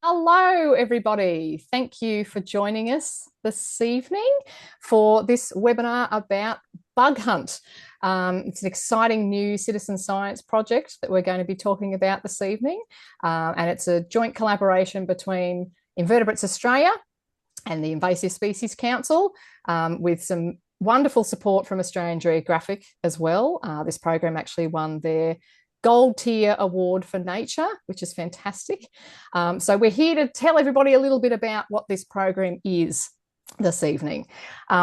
Hello, everybody. Thank you for joining us this evening for this webinar about bug hunt. It's an exciting new citizen science project that we're going to be talking about this evening, and it's a joint collaboration between Invertebrates Australia and the Invasive Species Council, with some wonderful support from Australian Geographic as well. This program actually won their Gold Tier Award for Nature, which is fantastic. So we're here to tell everybody a little bit about what this program is this evening.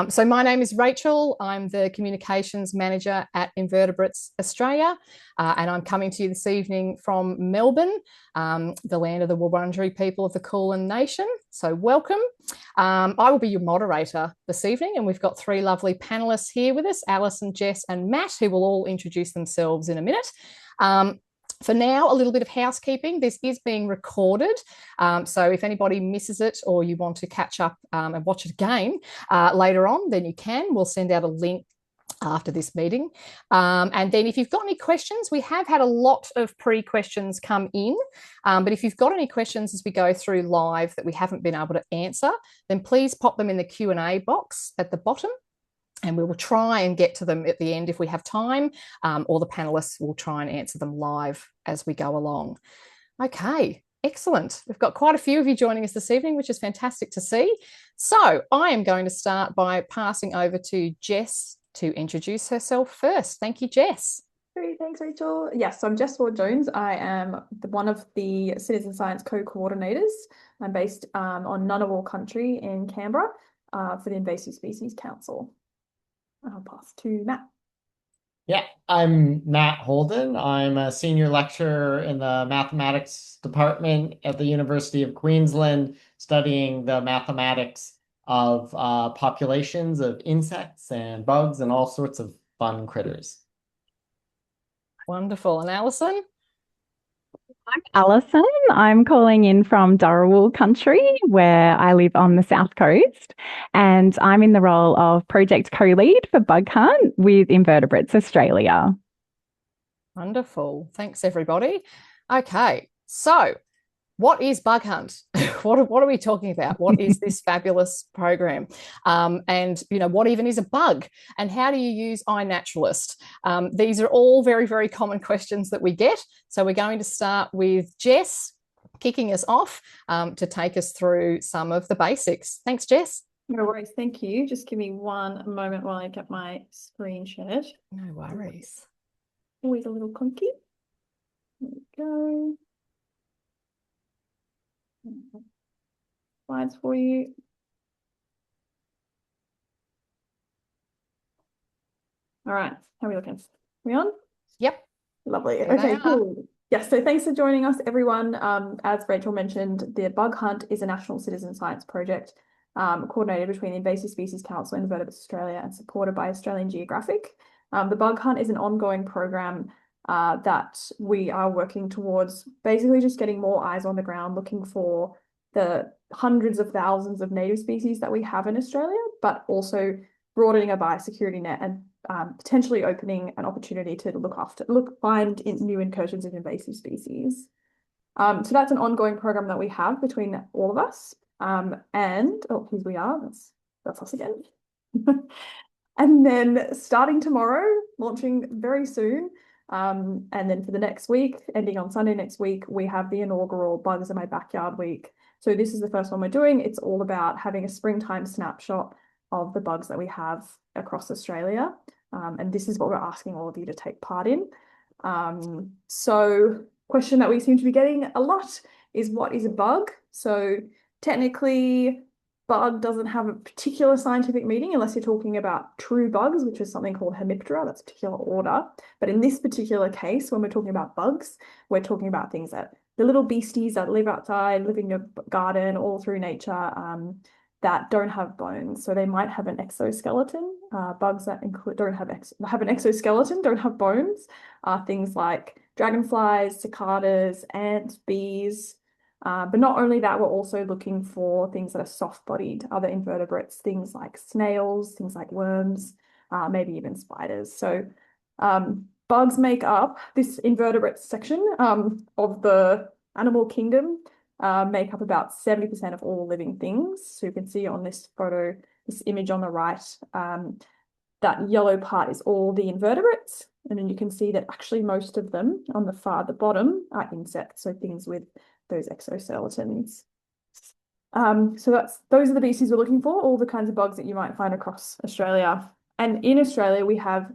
So my name is Rachel. I'm the Communications Manager at Invertebrates Australia, and I'm coming to you this evening from Melbourne, the land of the Wurundjeri people of the Kulin Nation. So welcome. I will be your moderator this evening, and we've got three lovely panelists here with us, Alison, Jess and Matt, who will all introduce themselves in a minute. For now, a little bit of housekeeping. This is being recorded. So if anybody misses it or you want to catch up and watch it again later on, then you can. We'll send out a link after this meeting. And then if you've got any questions, we have had a lot of pre-questions come in. But if you've got any questions as we go through live that we haven't been able to answer, then please pop them in the Q&A box at the bottom, and we will try and get to them at the end if we have time, or the panelists will try and answer them live as we go along. Okay, excellent. We've got quite a few of you joining us this evening, which is fantastic to see. So I am going to start by passing over to Jess to introduce herself first. Thank you, Jess. Great, thanks, Rachel. Yes, so I'm Jess Ward-Jones. I am one of the citizen science co-coordinators. I'm based on Ngunnawal country in Canberra for the Invasive Species Council. I'll pass to Matt. Yeah, I'm Matt Holden. I'm a senior lecturer in the mathematics department at the University of Queensland, studying the mathematics of populations of insects and bugs and all sorts of fun critters. Wonderful. And Alison? I'm Alison. I'm calling in from Dharawal country, where I live on the south coast, and I'm in the role of project co-lead for Bug Hunt with Invertebrates Australia. Wonderful. Thanks, everybody. Okay, so what is Bug Hunt? What are we talking about? What is this fabulous program? And, what even is a bug? And how do you use iNaturalist? These are all very, very common questions that we get. So we're going to start with Jess kicking us off to take us through some of the basics. Thanks, Jess. No worries. Thank you. Just give me one moment while I get my screen shared. No worries. Always a little clunky. There we go. Slides for you. All right, how are we looking? Are we on? Yep. Lovely. Okay, cool. Yes, so thanks for joining us, everyone. As Rachel mentioned, the Bug Hunt is a national citizen science project coordinated between the Invasive Species Council and Invertebrates Australia and supported by Australian Geographic. The Bug Hunt is an ongoing program that we are working towards basically just getting more eyes on the ground, looking for the hundreds of thousands of native species that we have in Australia, but also broadening a biosecurity net and potentially opening an opportunity to find new incursions of invasive species. So that's an ongoing program that we have between all of us. And here we are. That's us again. And then starting tomorrow, launching very soon. And then for the next week, ending on Sunday next week, we have the inaugural Bugs in My Backyard week. So this is the first one we're doing. It's all about having a springtime snapshot of the bugs that we have across Australia. And this is what we're asking all of you to take part in. So question that we seem to be getting a lot is, what is a bug? So technically, bug doesn't have a particular scientific meaning unless you're talking about true bugs, which is something called Hemiptera, that's a particular order. But in this particular case, when we're talking about bugs, we're talking about things that the little beasties that live outside, live in your garden, all through nature, that don't have bones. So they might have an exoskeleton. Bugs that have an exoskeleton, don't have bones, are things like dragonflies, cicadas, ants, bees. But not only that, we're also looking for things that are soft-bodied, other invertebrates, things like snails, things like worms, maybe even spiders. So bugs make up this invertebrates section of the animal kingdom. make up about 70% of all living things. So you can see on this photo, this image on the right, that yellow part is all the invertebrates. And then you can see that actually most of them on the the bottom are insects, so things with those exoskeletons. So those are the species we're looking for, all the kinds of bugs that you might find across Australia. And in Australia, we have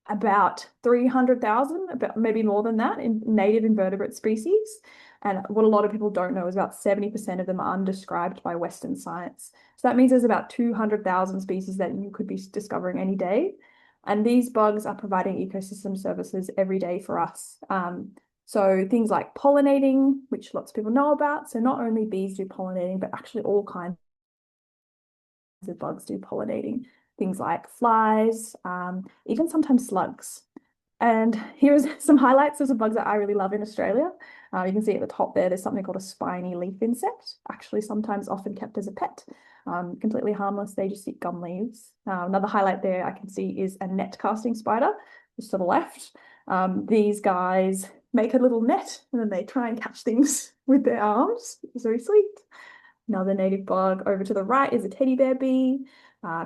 about 300,000, about maybe more than that, in native invertebrate species. And what a lot of people don't know is about 70% of them are undescribed by Western science. So that means there's about 200,000 species that you could be discovering any day. And these bugs are providing ecosystem services every day for us. So things like pollinating, which lots of people know about. So not only bees do pollinating, but actually all kinds of bugs do pollinating. Things like flies, even sometimes slugs. And here's some highlights of some bugs that I really love in Australia. You can see at the top there's something called a spiny leaf insect, actually sometimes often kept as a pet. Completely harmless, they just eat gum leaves. Another highlight there I can see is a net casting spider, just to the left. These guys make a little net and then they try and catch things with their arms. It's very sweet. Another native bug over to the right is a teddy bear bee.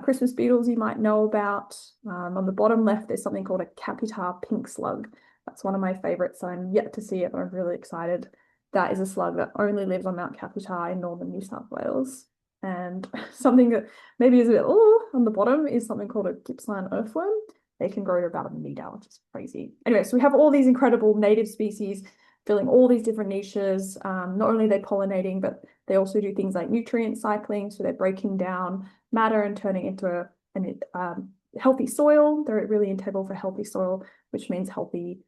Christmas beetles you might know about. On the bottom left, there's something called a capitar pink slug. That's one of my favorites. I'm yet to see it, but I'm really excited. That is a slug that only lives on Mount Capitar in northern New South Wales. And something that maybe is a bit, on the bottom is something called a Gippsland earthworm. They can grow to about 1 meter, which is crazy. Anyway, so we have all these incredible native species filling all these different niches. Not only are they pollinating, but they also do things like nutrient cycling. So they're breaking down matter and turning into a healthy soil. They're really integral for healthy soil, which means healthy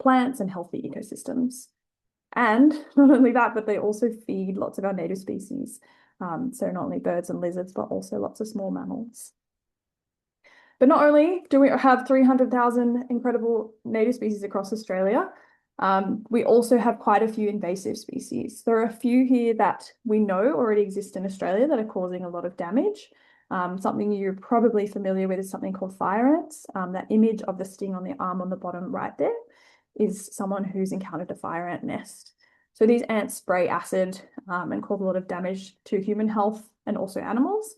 plants and healthy ecosystems. And not only that, but they also feed lots of our native species. So not only birds and lizards, but also lots of small mammals. But not only do we have 300,000 incredible native species across Australia, we also have quite a few invasive species. There are a few here that we know already exist in Australia that are causing a lot of damage. Something you're probably familiar with is something called fire ants. That image of the sting on the arm on the bottom right there is someone who's encountered a fire ant nest. So these ants spray acid and cause a lot of damage to human health and also animals.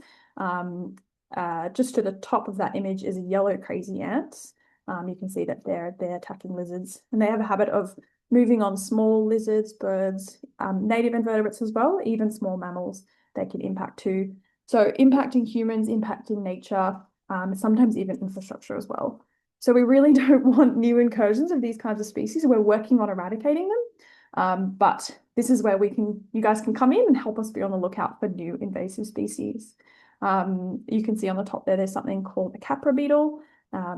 Just to the top of that image is a yellow crazy ants. You can see that they're attacking lizards, and they have a habit of moving on small lizards, birds, native invertebrates as well, even small mammals they can impact too. So impacting humans, impacting nature, sometimes even infrastructure as well. So we really don't want new incursions of these kinds of species. We're working on eradicating them, but this is where you guys can come in and help us be on the lookout for new invasive species. You can see on the top there's something called a capra beetle.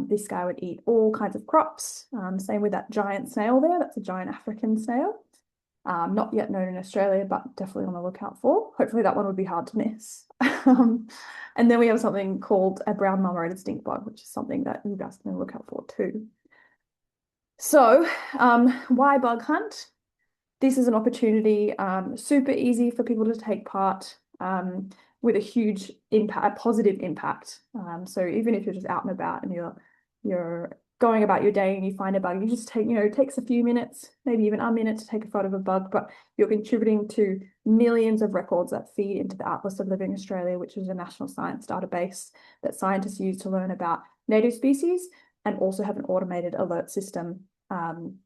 This guy would eat all kinds of crops. Same with that giant snail there. That's a giant African snail. Not yet known in Australia, but definitely on the lookout for. Hopefully that one would be hard to miss. And then we have something called a brown marmorated stink bug, which is something that you guys can look out for too. So why bug hunt? This is an opportunity, super easy for people to take part with a huge impact, a positive impact. So even if you're just out and about and you're going about your day and you find a bug, you just take, it takes a few minutes, maybe even a minute to take a photo of a bug, but you're contributing to millions of records that feed into the Atlas of Living Australia, which is a national science database that scientists use to learn about native species and also have an automated alert system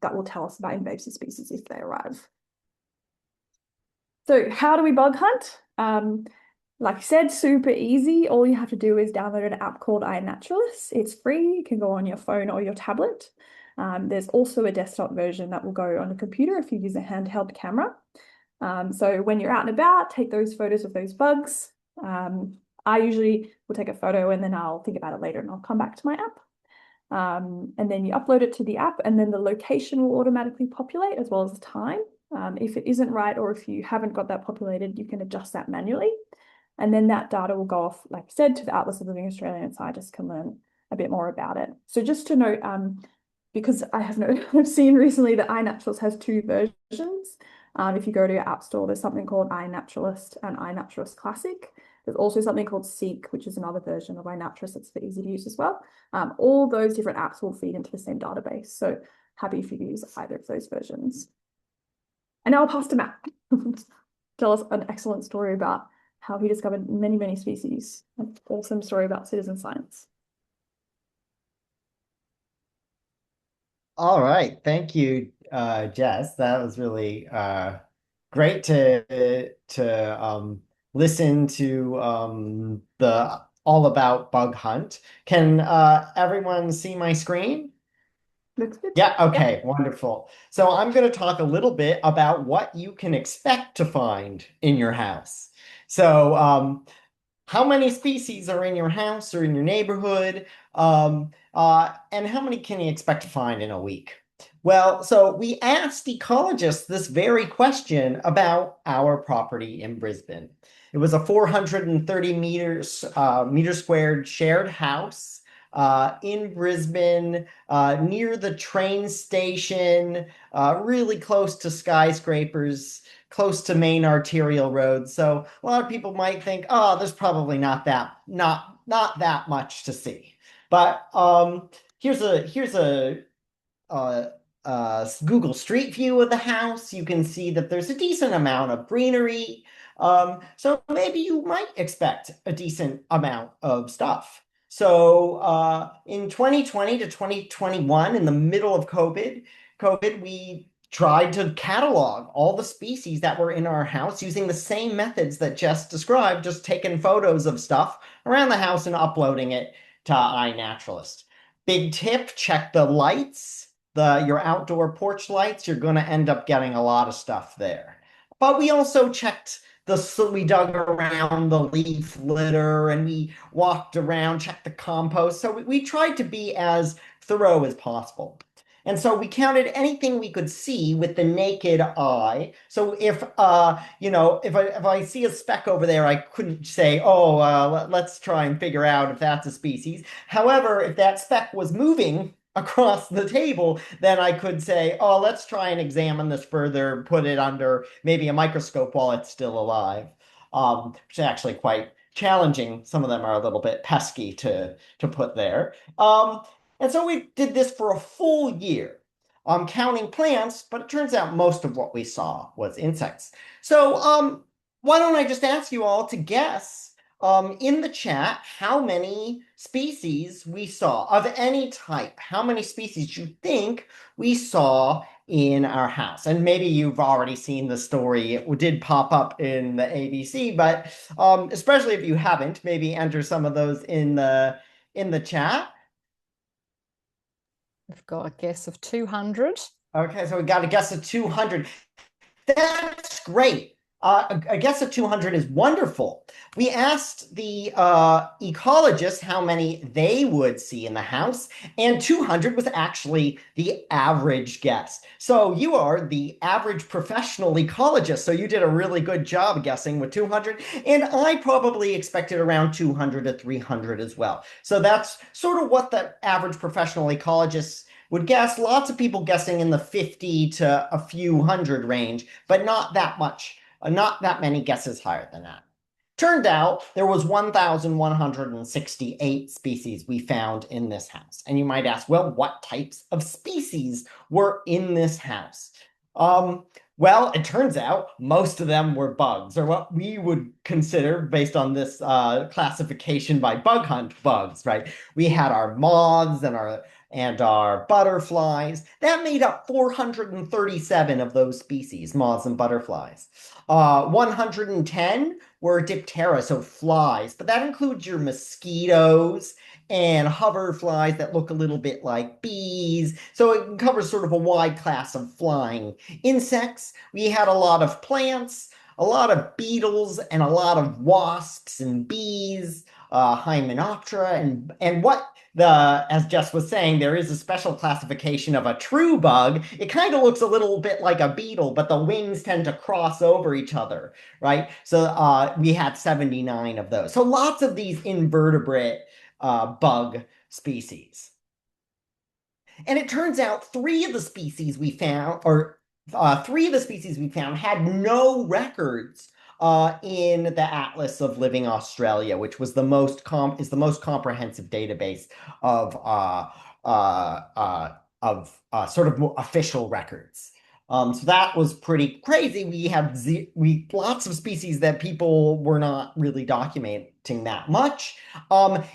that will tell us about invasive species if they arrive. So how do we bug hunt? Like I said, super easy. All you have to do is download an app called iNaturalist. It's free. You can go on your phone or your tablet. There's also a desktop version that will go on a computer if you use a handheld camera. So when you're out and about, take those photos of those bugs. I usually will take a photo and then I'll think about it later and I'll come back to my app. And then you upload it to the app and then the location will automatically populate as well as the time. If it isn't right or if you haven't got that populated, you can adjust that manually. And then that data will go off, like I said, to the Atlas of Living Australia and scientists can learn a bit more about it. So just to note, because I've seen recently that iNaturalist has 2 versions. If you go to your app store, there's something called iNaturalist and iNaturalist Classic. There's also something called Seek, which is another version of iNaturalist that's very easy to use as well. All those different apps will feed into the same database. So happy if you use either of those versions. And now I'll pass to Matt. tell us an excellent story about how he discovered many, many species. An awesome story about citizen science. All right. Thank you, Jess. That was really great to listen to the all about bug hunt. Can everyone see my screen? Looks good. Yeah, okay, wonderful. So I'm going to talk a little bit about what you can expect to find in your house. So how many species are in your house or in your neighborhood? And how many can you expect to find in a week? Well, so we asked ecologists this very question about our property in Brisbane. It was a 430 meter squared shared house in Brisbane, near the train station, really close to skyscrapers, close to main arterial roads. So a lot of people might think, oh, there's probably not that much to see. But here's a Google Street View of the house. You can see that there's a decent amount of greenery. So maybe you might expect a decent amount of stuff. So in 2020 to 2021, in the middle of COVID, we tried to catalog all the species that were in our house using the same methods that Jess described, just taking photos of stuff around the house and uploading it to iNaturalist. Big tip, check the lights, your outdoor porch lights. You're going to end up getting a lot of stuff there. But we also checked we dug around the leaf litter and we walked around, checked the compost. So we tried to be as thorough as possible. And so we counted anything we could see with the naked eye. So if if I see a speck over there, I couldn't say, oh, let's try and figure out if that's a species. However, if that speck was moving across the table, then I could say, oh, let's try and examine this further, put it under maybe a microscope while it's still alive, which is actually quite challenging. Some of them are a little bit pesky to put there. And so we did this for a full year, counting plants, but it turns out most of what we saw was insects. So why don't I just ask you all to guess in the chat how many species we saw of any type, how many species you think we saw in our house. And maybe you've already seen the story. It did pop up in the ABC, but especially if you haven't, maybe enter some of those in the chat. We've got a guess of 200. Okay, so we got a guess of 200. That's great. A guess of 200 is wonderful. We asked the ecologists how many they would see in the house, and 200 was actually the average guess. So you are the average professional ecologist, so you did a really good job guessing with 200, and I probably expected around 200 to 300 as well. So that's sort of what the average professional ecologist would guess. Lots of people guessing in the 50 to a few hundred range, but not that much. Not that many guesses higher than that. Turned out there was 1,168 species we found in this house. And you might ask, well, what types of species were in this house? Well, it turns out most of them were bugs, or what we would consider, based on this classification by Bug Hunt, bugs, right? We had our moths and our butterflies. That made up 437 of those species, moths and butterflies. 110 were diptera, so flies, but that includes your mosquitoes and hoverflies that look a little bit like bees. So it covers sort of a wide class of flying insects. We had a lot of plants, a lot of beetles, and a lot of wasps and bees, Hymenoptera, and what as Jess was saying, there is a special classification of a true bug. It kind of looks a little bit like a beetle, but the wings tend to cross over each other, right? So we had 79 of those. So lots of these invertebrate bug species. And it turns out three of the species we found had no records in the Atlas of Living Australia, which was the most comprehensive database of sort of more official records. So that was pretty crazy. We had lots of species that people were not really documenting that much.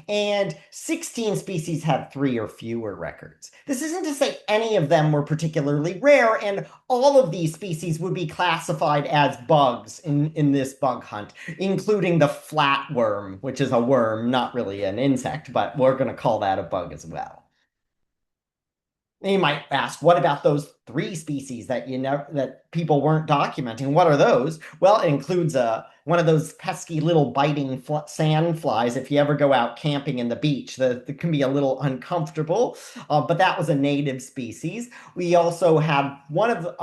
And 16 species had 3 or fewer records. This isn't to say any of them were particularly rare, and all of these species would be classified as bugs in this bug hunt, including the flatworm, which is a worm, not really an insect, but we're going to call that a bug as well. You might ask, what about those 3 species that that people weren't documenting? What are those? Well, it includes one of those pesky little biting sand flies. If you ever go out camping in the beach, that can be a little uncomfortable. But that was a native species. We also had one of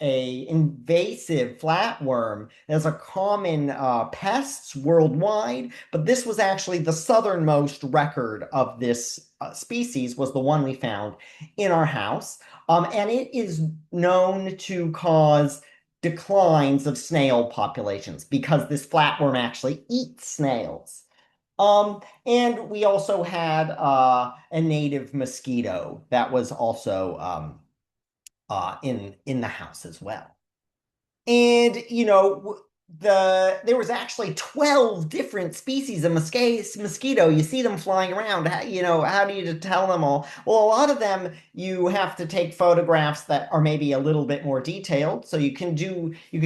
a invasive flatworm. There's a common pests worldwide, but this was actually the southernmost record of this species was the one we found in our house. And it is known to cause declines of snail populations because this flatworm actually eats snails. And we also had a native mosquito that was also in the house as well. And there was actually 12 different species of mosquito. You see them flying around. How do you tell them all? Well, a lot of them you have to take photographs that are maybe a little bit more detailed. So you can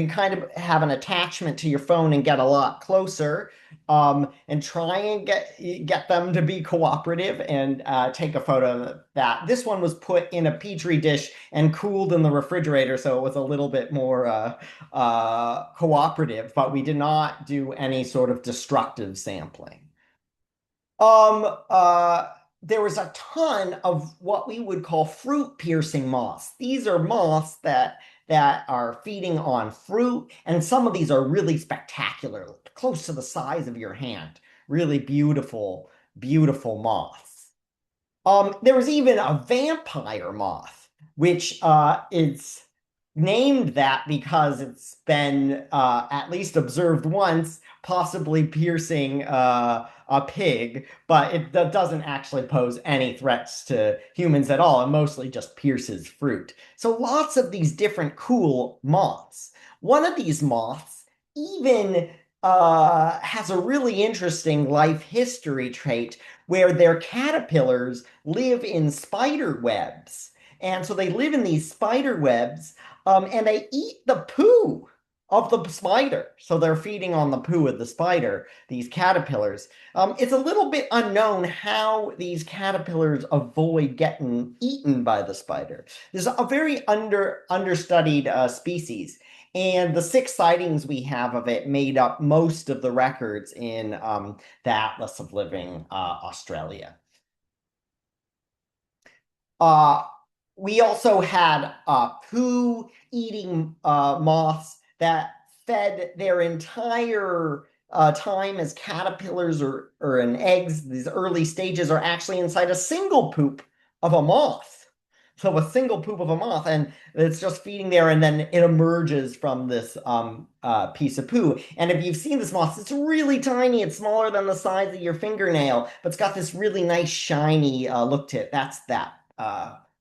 kind of have an attachment to your phone and get a lot closer. And try and get them to be cooperative and take a photo of that. This one was put in a petri dish and cooled in the refrigerator, so it was a little bit more cooperative, but we did not do any sort of destructive sampling. There was a ton of what we would call fruit-piercing moths. These are moths that are feeding on fruit, and some of these are really spectacular, close to the size of your hand. Really beautiful, beautiful moths. There was even a vampire moth, which is named that because it's been at least observed once, possibly piercing a pig, but it doesn't actually pose any threats to humans at all. It mostly just pierces fruit. So lots of these different cool moths. One of these moths even has a really interesting life history trait where their caterpillars live in spider webs. And so they live in these spider webs and they eat the poo of the spider. So they're feeding on the poo of the spider, these caterpillars. It's a little bit unknown how these caterpillars avoid getting eaten by the spider. This is a very understudied species. And the 6 sightings we have of it made up most of the records in the Atlas of Living Australia. We also had poo-eating moths that fed their entire time as caterpillars or in eggs. These early stages are actually inside a single poop of a moth. So a single poop of a moth, and it's just feeding there, and then it emerges from this piece of poo. And if you've seen this moth, it's really tiny. It's smaller than the size of your fingernail, but it's got this really nice shiny look to it. That's that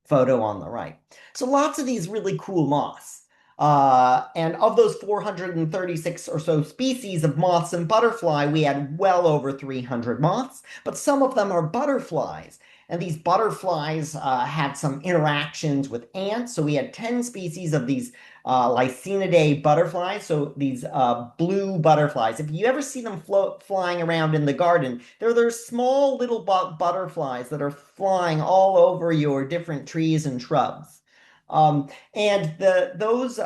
photo on the right. So lots of these really cool moths. And of those 436 or so species of moths and butterfly, we had well over 300 moths, but some of them are butterflies. And these butterflies had some interactions with ants. So we had 10 species of these Lycaenidae butterflies. So these blue butterflies. If you ever see them flying around in the garden, they're small little butterflies that are flying all over your different trees and shrubs. And those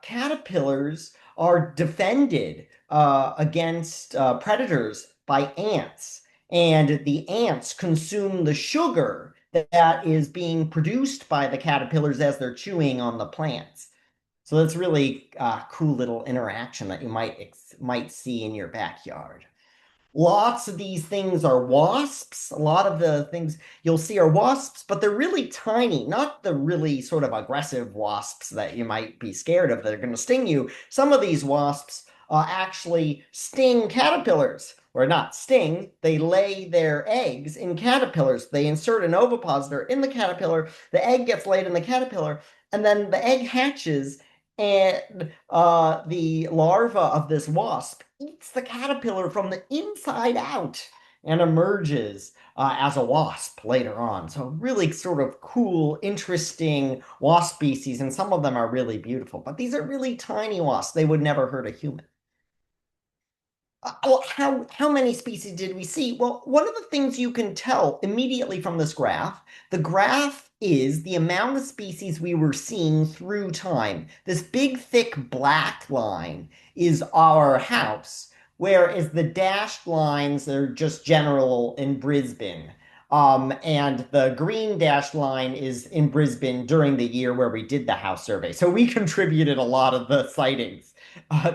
caterpillars are defended against predators by ants. And the ants consume the sugar that is being produced by the caterpillars as they're chewing on the plants. So that's really a cool little interaction that you might see in your backyard. Lots of these things are wasps. A lot of the things you'll see are wasps, but they're really tiny, not the really sort of aggressive wasps that you might be scared of that are going to sting you. Some of these wasps actually sting caterpillars. Or not sting, they lay their eggs in caterpillars. They insert an ovipositor in the caterpillar, the egg gets laid in the caterpillar, and then the egg hatches, and the larva of this wasp eats the caterpillar from the inside out and emerges as a wasp later on. So really sort of cool, interesting wasp species, and some of them are really beautiful. But these are really tiny wasps. They would never hurt a human. Well, how many species did we see? Well, one of the things you can tell immediately from this graph, the graph is the amount of species we were seeing through time. This big, thick black line is our house, whereas the dashed lines are just general in Brisbane. And the green dashed line is in Brisbane during the year where we did the house survey. So we contributed a lot of the sightings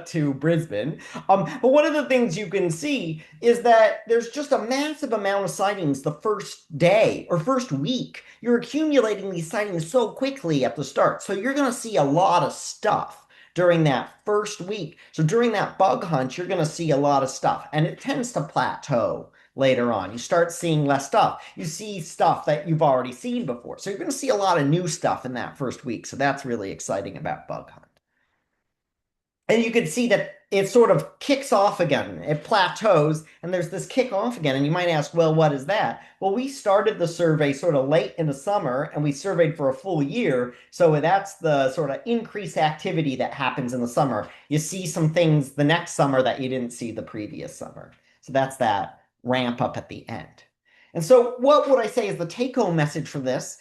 to Brisbane. But one of the things you can see is that there's just a massive amount of sightings the first day or first week. You're accumulating these sightings so quickly at the start. So you're going to see a lot of stuff during that first week. So during that bug hunt, you're going to see a lot of stuff, and it tends to plateau later on. You start seeing less stuff. You see stuff that you've already seen before. So you're going to see a lot of new stuff in that first week. So that's really exciting about bug hunt. And you can see that it sort of kicks off again. It plateaus, and there's this kick off again. And you might ask, well, what is that? Well, we started the survey sort of late in the summer, and we surveyed for a full year. So that's the sort of increased activity that happens in the summer. You see some things the next summer that you didn't see the previous summer. So that's that ramp up at the end. And so what would I say is the take-home message from this?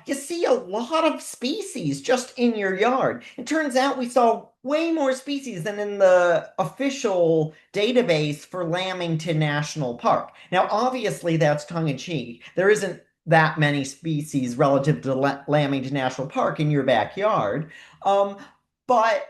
You see a lot of species just in your yard. It turns out we saw way more species than in the official database for Lamington National Park. Now, obviously, that's tongue-in-cheek. There isn't that many species relative to Lamington National Park in your backyard. But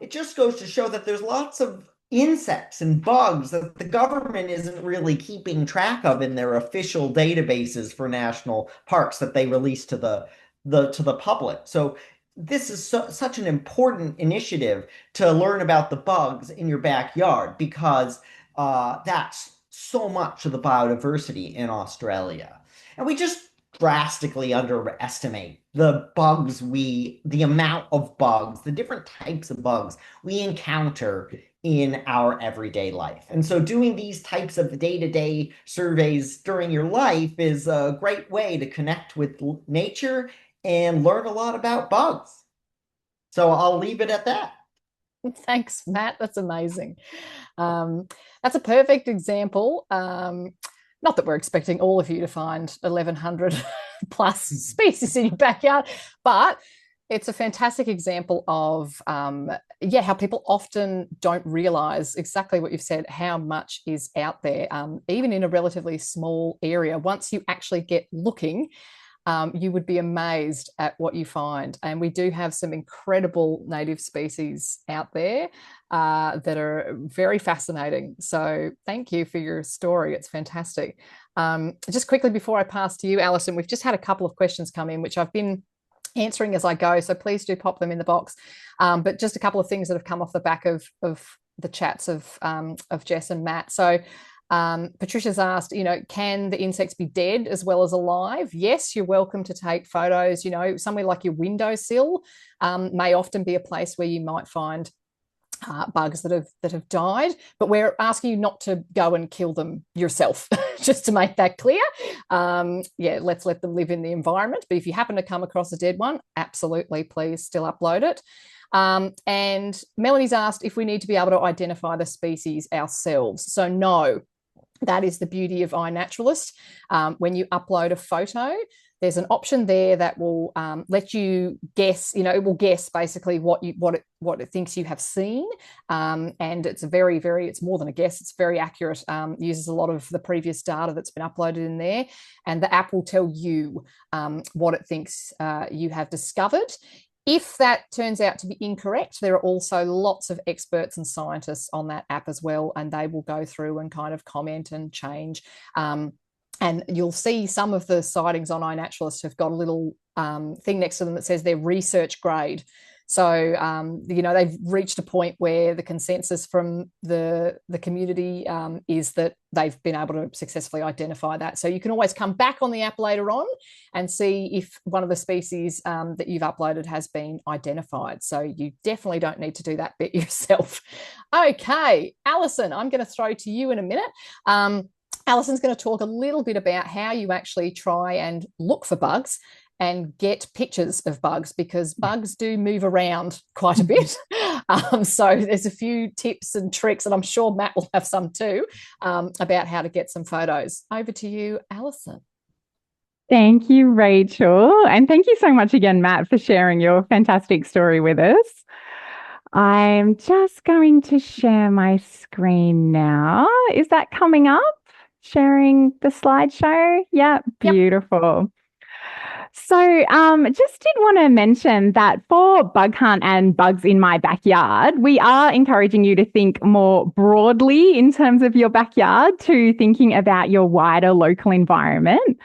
it just goes to show that there's lots of insects and bugs that the government isn't really keeping track of in their official databases for national parks that they release to the public. So this is such an important initiative to learn about the bugs in your backyard, because that's so much of the biodiversity in Australia. And we just drastically underestimate the amount of bugs, the different types of bugs we encounter in our everyday life. And so doing these types of day-to-day surveys during your life is a great way to connect with nature and learn a lot about bugs. So I'll leave it at that. Thanks, Matt. That's amazing. That's a perfect example. Not that we're expecting all of you to find 1,100 plus species in your backyard, but it's a fantastic example of, how people often don't realize exactly what you've said, how much is out there, even in a relatively small area. Once you actually get looking, you would be amazed at what you find. And we do have some incredible native species out there that are very fascinating. So thank you for your story. It's fantastic. Just quickly before I pass to you, Alison, we've just had a couple of questions come in, which I've been answering as I go. So please do pop them in the box. But just a couple of things that have come off the back of the chats of Jess and Matt. So Patricia's asked, can the insects be dead as well as alive? Yes, you're welcome to take photos. Somewhere like your windowsill may often be a place where you might find bugs that have died, but we're asking you not to go and kill them yourself, just to make that clear. Let's let them live in the environment. But if you happen to come across a dead one, absolutely, please still upload it. And Melanie's asked if we need to be able to identify the species ourselves. So no. That is the beauty of iNaturalist. When you upload a photo, there's an option there that will let you guess. It will guess basically what it thinks you have seen, and it's it's more than a guess. It's very accurate. Uses a lot of the previous data that's been uploaded in there, and the app will tell you what it thinks you have discovered. If that turns out to be incorrect, there are also lots of experts and scientists on that app as well, and they will go through and kind of comment and change. And you'll see some of the sightings on iNaturalist have got a little thing next to them that says they're research grade. So, they've reached a point where the consensus from the community is that they've been able to successfully identify that. So you can always come back on the app later on and see if one of the species that you've uploaded has been identified. So you definitely don't need to do that bit yourself. Okay, Alison, I'm going to throw to you in a minute. Alison's going to talk a little bit about how you actually try and look for bugs and get pictures of bugs, because bugs do move around quite a bit. So there's a few tips and tricks, and I'm sure Matt will have some too, about how to get some photos. Over to you, Alison. Thank you, Rachel. And thank you so much again, Matt, for sharing your fantastic story with us. I'm just going to share my screen now. Is that coming up? Sharing the slideshow? Yeah, beautiful. Yep. So just did want to mention that for Bug Hunt and Bugs in My Backyard, we are encouraging you to think more broadly in terms of your backyard to thinking about your wider local environment.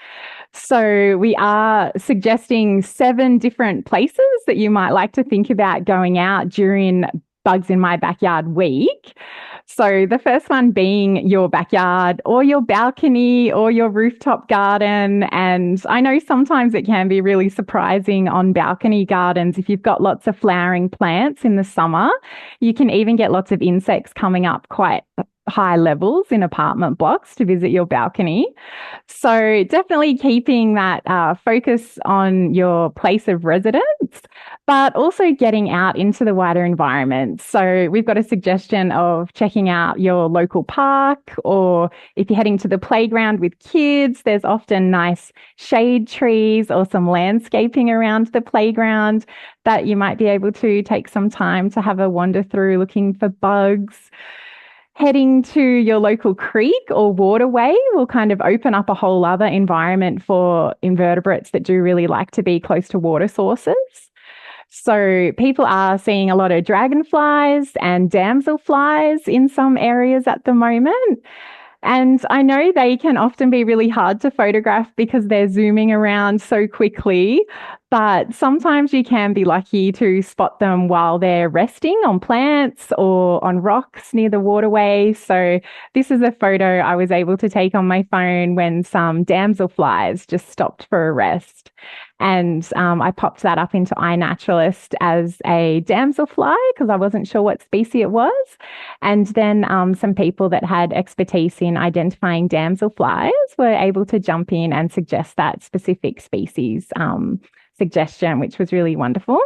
So we are suggesting 7 different places that you might like to think about going out during Bugs in My Backyard week. So the first one being your backyard or your balcony or your rooftop garden. And I know sometimes it can be really surprising on balcony gardens. If you've got lots of flowering plants in the summer, you can even get lots of insects coming up quite high levels in apartment blocks to visit your balcony. So definitely keeping that focus on your place of residence, but also getting out into the wider environment. So we've got a suggestion of checking out your local park, or if you're heading to the playground with kids, there's often nice shade trees or some landscaping around the playground that you might be able to take some time to have a wander through looking for bugs. Heading to your local creek or waterway will kind of open up a whole other environment for invertebrates that do really like to be close to water sources. So people are seeing a lot of dragonflies and damselflies in some areas at the moment. And I know they can often be really hard to photograph because they're zooming around so quickly, but sometimes you can be lucky to spot them while they're resting on plants or on rocks near the waterway. So this is a photo I was able to take on my phone when some damselflies just stopped for a rest. And I popped that up into iNaturalist as a damselfly because I wasn't sure what species it was. And then some people that had expertise in identifying damselflies were able to jump in and suggest that specific species suggestion, which was really wonderful.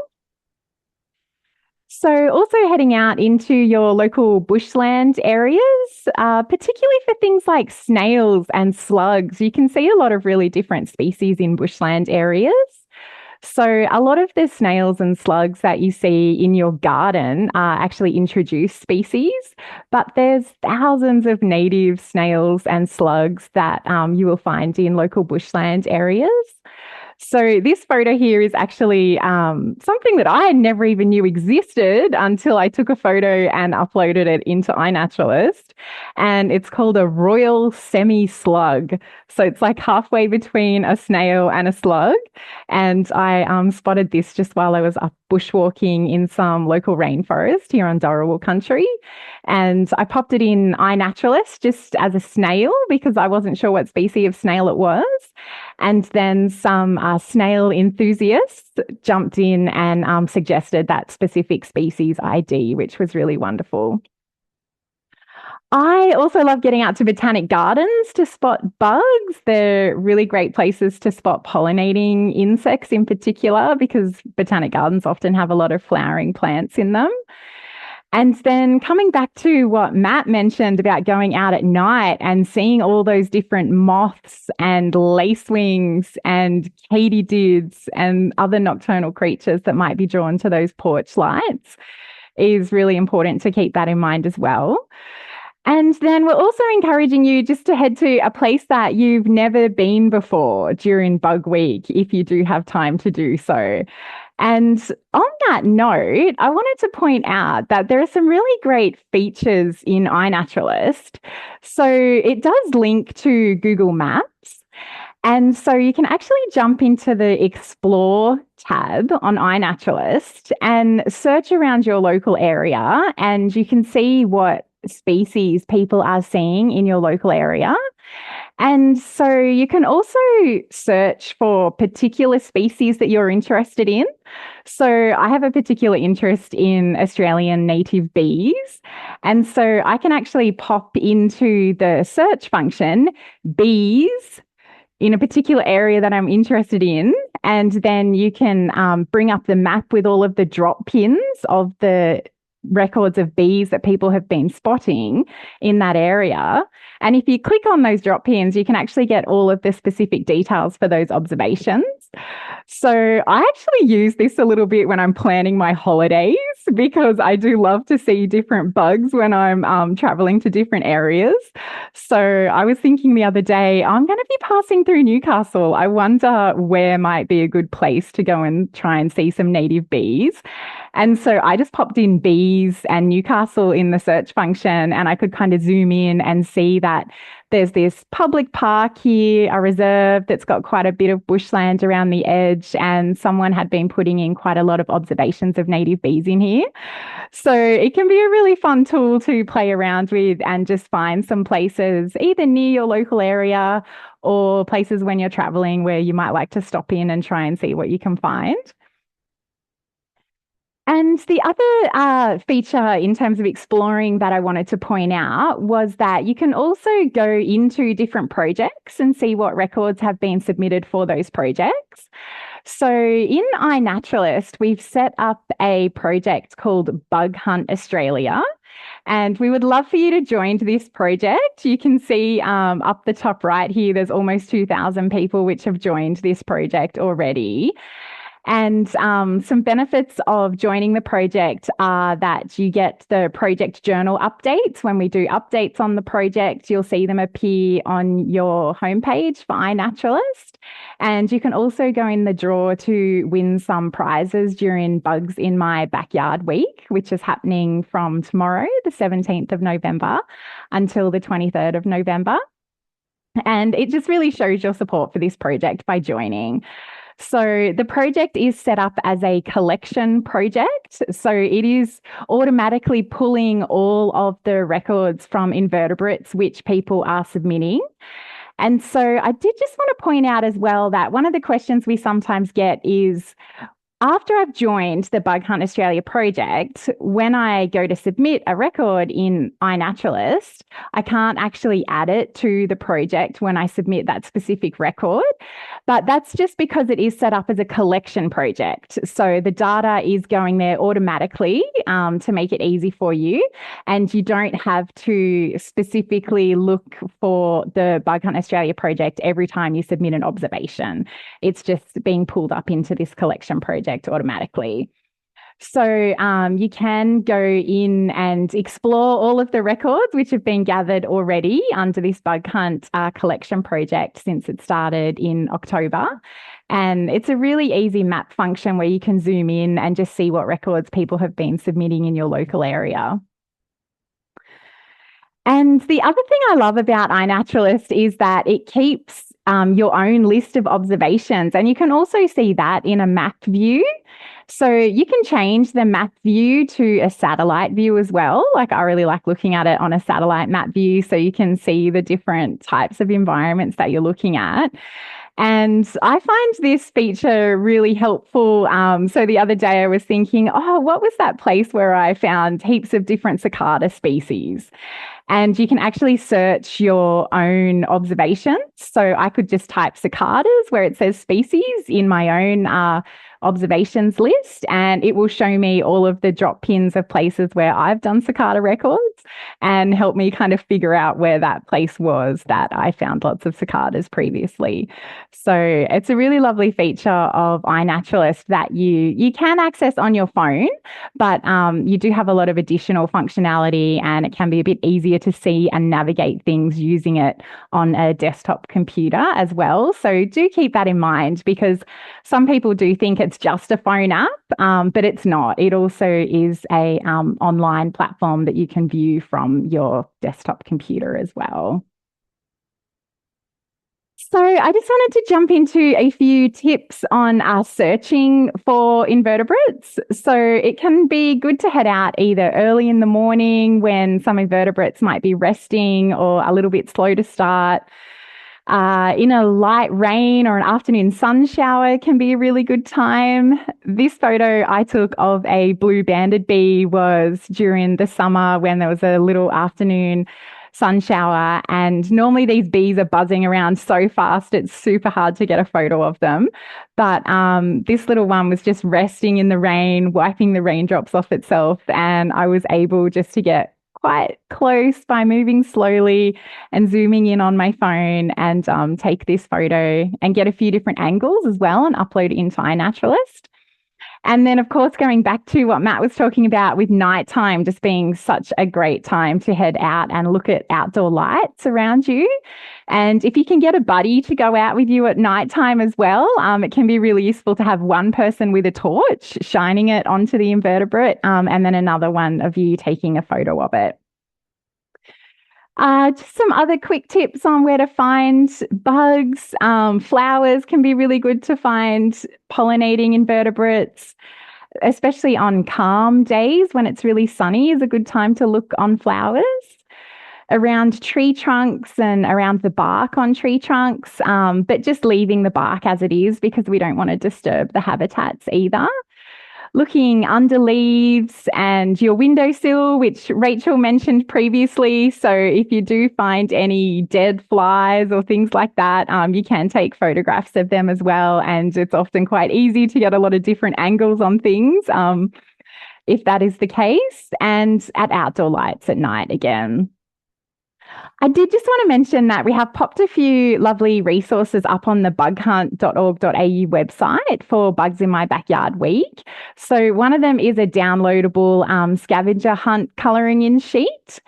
So also heading out into your local bushland areas, particularly for things like snails and slugs, you can see a lot of really different species in bushland areas. So a lot of the snails and slugs that you see in your garden are actually introduced species, but there's thousands of native snails and slugs that you will find in local bushland areas. So this photo here is actually something that I never even knew existed until I took a photo and uploaded it into iNaturalist. And it's called a royal semi-slug. So it's like halfway between a snail and a slug. And I spotted this just while I was up bushwalking in some local rainforest here on Darawal country. And I popped it in iNaturalist just as a snail because I wasn't sure what species of snail it was. And then some snail enthusiasts jumped in and suggested that specific species ID, which was really wonderful. I also love getting out to botanic gardens to spot bugs. They're really great places to spot pollinating insects in particular because botanic gardens often have a lot of flowering plants in them. And then coming back to what Matt mentioned about going out at night and seeing all those different moths and lacewings and katydids and other nocturnal creatures that might be drawn to those porch lights is really important to keep that in mind as well. And then we're also encouraging you just to head to a place that you've never been before during Bug Week, if you do have time to do so. And on that note, I wanted to point out that there are some really great features in iNaturalist. So it does link to Google Maps. And so you can actually jump into the Explore tab on iNaturalist and search around your local area, and you can see what species people are seeing in your local area. And so you can also search for particular species that you're interested in. So I have a particular interest in Australian native bees. And so I can actually pop into the search function, bees, in a particular area that I'm interested in. And then you can bring up the map with all of the drop pins of the records of bees that people have been spotting in that area. And if you click on those drop pins, you can actually get all of the specific details for those observations. So I actually use this a little bit when I'm planning my holidays, because I do love to see different bugs when I'm traveling to different areas. So I was thinking the other day, I'm going to be passing through Newcastle. I wonder where might be a good place to go and try and see some native bees. And so I just popped in bees and Newcastle in the search function, and I could kind of zoom in and see that there's this public park here, a reserve that's got quite a bit of bushland around the edge, and someone had been putting in quite a lot of observations of native bees in here. So it can be a really fun tool to play around with and just find some places either near your local area or places when you're traveling where you might like to stop in and try and see what you can find. And the other feature in terms of exploring that I wanted to point out was that you can also go into different projects and see what records have been submitted for those projects. So in iNaturalist, we've set up a project called Bug Hunt Australia. And we would love for you to join this project. You can see up the top right here, there's almost 2,000 people which have joined this project already. And some benefits of joining the project are that you get the project journal updates. When we do updates on the project, you'll see them appear on your homepage for iNaturalist. And you can also go in the draw to win some prizes during Bugs in My Backyard Week, which is happening from tomorrow, the 17th of November, until the 23rd of November. And it just really shows your support for this project by joining. So the project is set up as a collection project. So it is automatically pulling all of the records from invertebrates which people are submitting. And so I did just want to point out as well that one of the questions we sometimes get is, after I've joined the Bug Hunt Australia project, when I go to submit a record in iNaturalist, I can't actually add it to the project when I submit that specific record. But that's just because it is set up as a collection project. So the data is going there automatically to make it easy for you. And you don't have to specifically look for the Bug Hunt Australia project every time you submit an observation. It's just being pulled up into this collection project automatically. So you can go in and explore all of the records which have been gathered already under this Bug Hunt collection project since it started in October. And it's a really easy map function where you can zoom in and just see what records people have been submitting in your local area. And the other thing I love about iNaturalist is that it keeps your own list of observations, and you can also see that in a map view. So you can change the map view to a satellite view as well. Like, I really like looking at it on a satellite map view so you can see the different types of environments that you're looking at. And I find this feature really helpful. So the other day I was thinking, oh, what was that place where I found heaps of different cicada species? And you can actually search your own observations. So I could just type cicadas where it says species in my own observations list, and it will show me all of the drop pins of places where I've done cicada records and help me kind of figure out where that place was that I found lots of cicadas previously. So it's a really lovely feature of iNaturalist that you can access on your phone, but you do have a lot of additional functionality, and it can be a bit easier to see and navigate things using it on a desktop computer as well. So do keep that in mind, because some people do think it's just a phone app, but it's not. It also is a online platform that you can view from your desktop computer as well. So I just wanted to jump into a few tips on searching for invertebrates. So it can be good to head out either early in the morning when some invertebrates might be resting or a little bit slow to start. In a light rain or an afternoon sun shower can be a really good time. This photo I took of a blue banded bee was during the summer when there was a little afternoon sun shower, and normally these bees are buzzing around so fast it's super hard to get a photo of them. But this little one was just resting in the rain, wiping the raindrops off itself, and I was able just to get quite close by moving slowly and zooming in on my phone and take this photo and get a few different angles as well and upload it into iNaturalist. And then, of course, going back to what Matt was talking about with nighttime just being such a great time to head out and look at outdoor lights around you. And if you can get a buddy to go out with you at nighttime as well, it can be really useful to have one person with a torch shining it onto the invertebrate, and then another one of you taking a photo of it. Just some other quick tips on where to find bugs. Flowers can be really good to find pollinating invertebrates, especially on calm days when it's really sunny is a good time to look on flowers. Around tree trunks and around the bark on tree trunks, but just leaving the bark as it is because we don't want to disturb the habitats either. Looking under leaves and your windowsill, which Rachel mentioned previously. So if you do find any dead flies or things like that, you can take photographs of them as well. And it's often quite easy to get a lot of different angles on things if that is the case. And at outdoor lights at night again. I did just want to mention that we have popped a few lovely resources up on the bughunt.org.au website for Bugs in My Backyard Week. So one of them is a downloadable scavenger hunt colouring in sheet.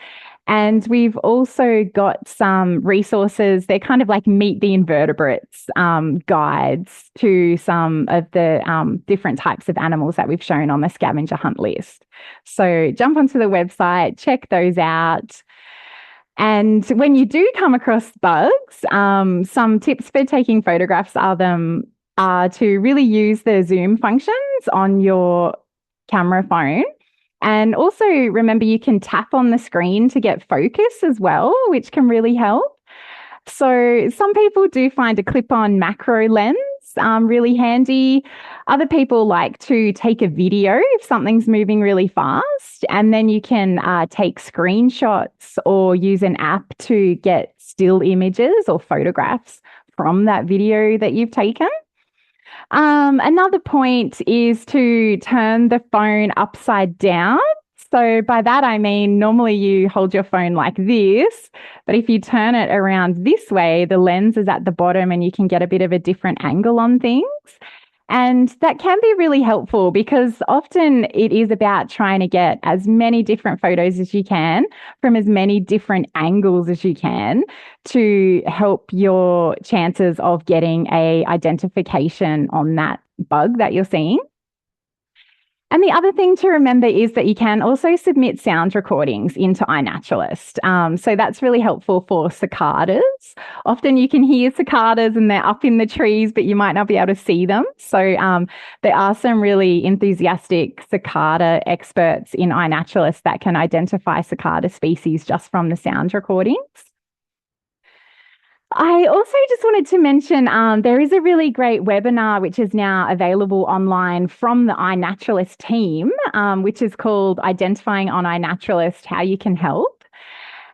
And we've also got some resources. They're kind of like meet the invertebrates guides to some of the different types of animals that we've shown on the scavenger hunt list. So jump onto the website, check those out. And when you do come across bugs, some tips for taking photographs are to really use the zoom functions on your camera phone. And also remember you can tap on the screen to get focus as well, which can really help. So some people do find a clip-on macro lens really handy. Other people like to take a video if something's moving really fast, and then you can take screenshots or use an app to get still images or photographs from that video that you've taken. Another point is to turn the phone upside down. So by that, I mean, normally you hold your phone like this, but if you turn it around this way, the lens is at the bottom and you can get a bit of a different angle on things. And that can be really helpful because often it is about trying to get as many different photos as you can from as many different angles as you can to help your chances of getting a identification on that bug that you're seeing. And the other thing to remember is that you can also submit sound recordings into iNaturalist. So that's really helpful for cicadas. Often you can hear cicadas and they're up in the trees, but you might not be able to see them. So there are some really enthusiastic cicada experts in iNaturalist that can identify cicada species just from the sound recordings. I also just wanted to mention there is a really great webinar which is now available online from the iNaturalist team, which is called Identifying on iNaturalist, How You Can Help.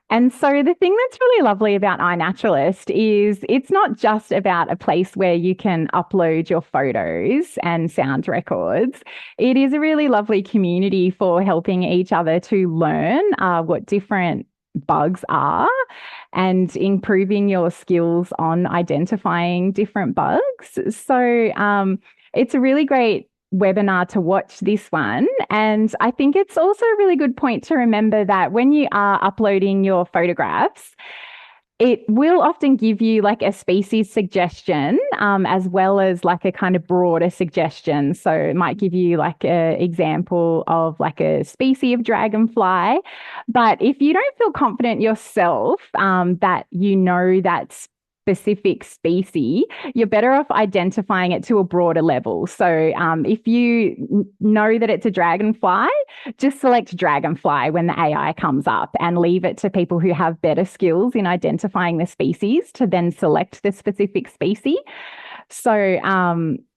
And so the thing that's really lovely about iNaturalist is it's not just about a place where you can upload your photos and sound records. It is a really lovely community for helping each other to learn what different bugs are and improving your skills on identifying different bugs. So it's a really great webinar to watch, this one. And I think it's also a really good point to remember that when you are uploading your photographs, it will often give you like a species suggestion as well as like a kind of broader suggestion. So it might give you like an example of like a species of dragonfly. But if you don't feel confident yourself that you know that specific species, you're better off identifying it to a broader level. So if you know that it's a dragonfly, just select dragonfly when the AI comes up and leave it to people who have better skills in identifying the species to then select the specific species. So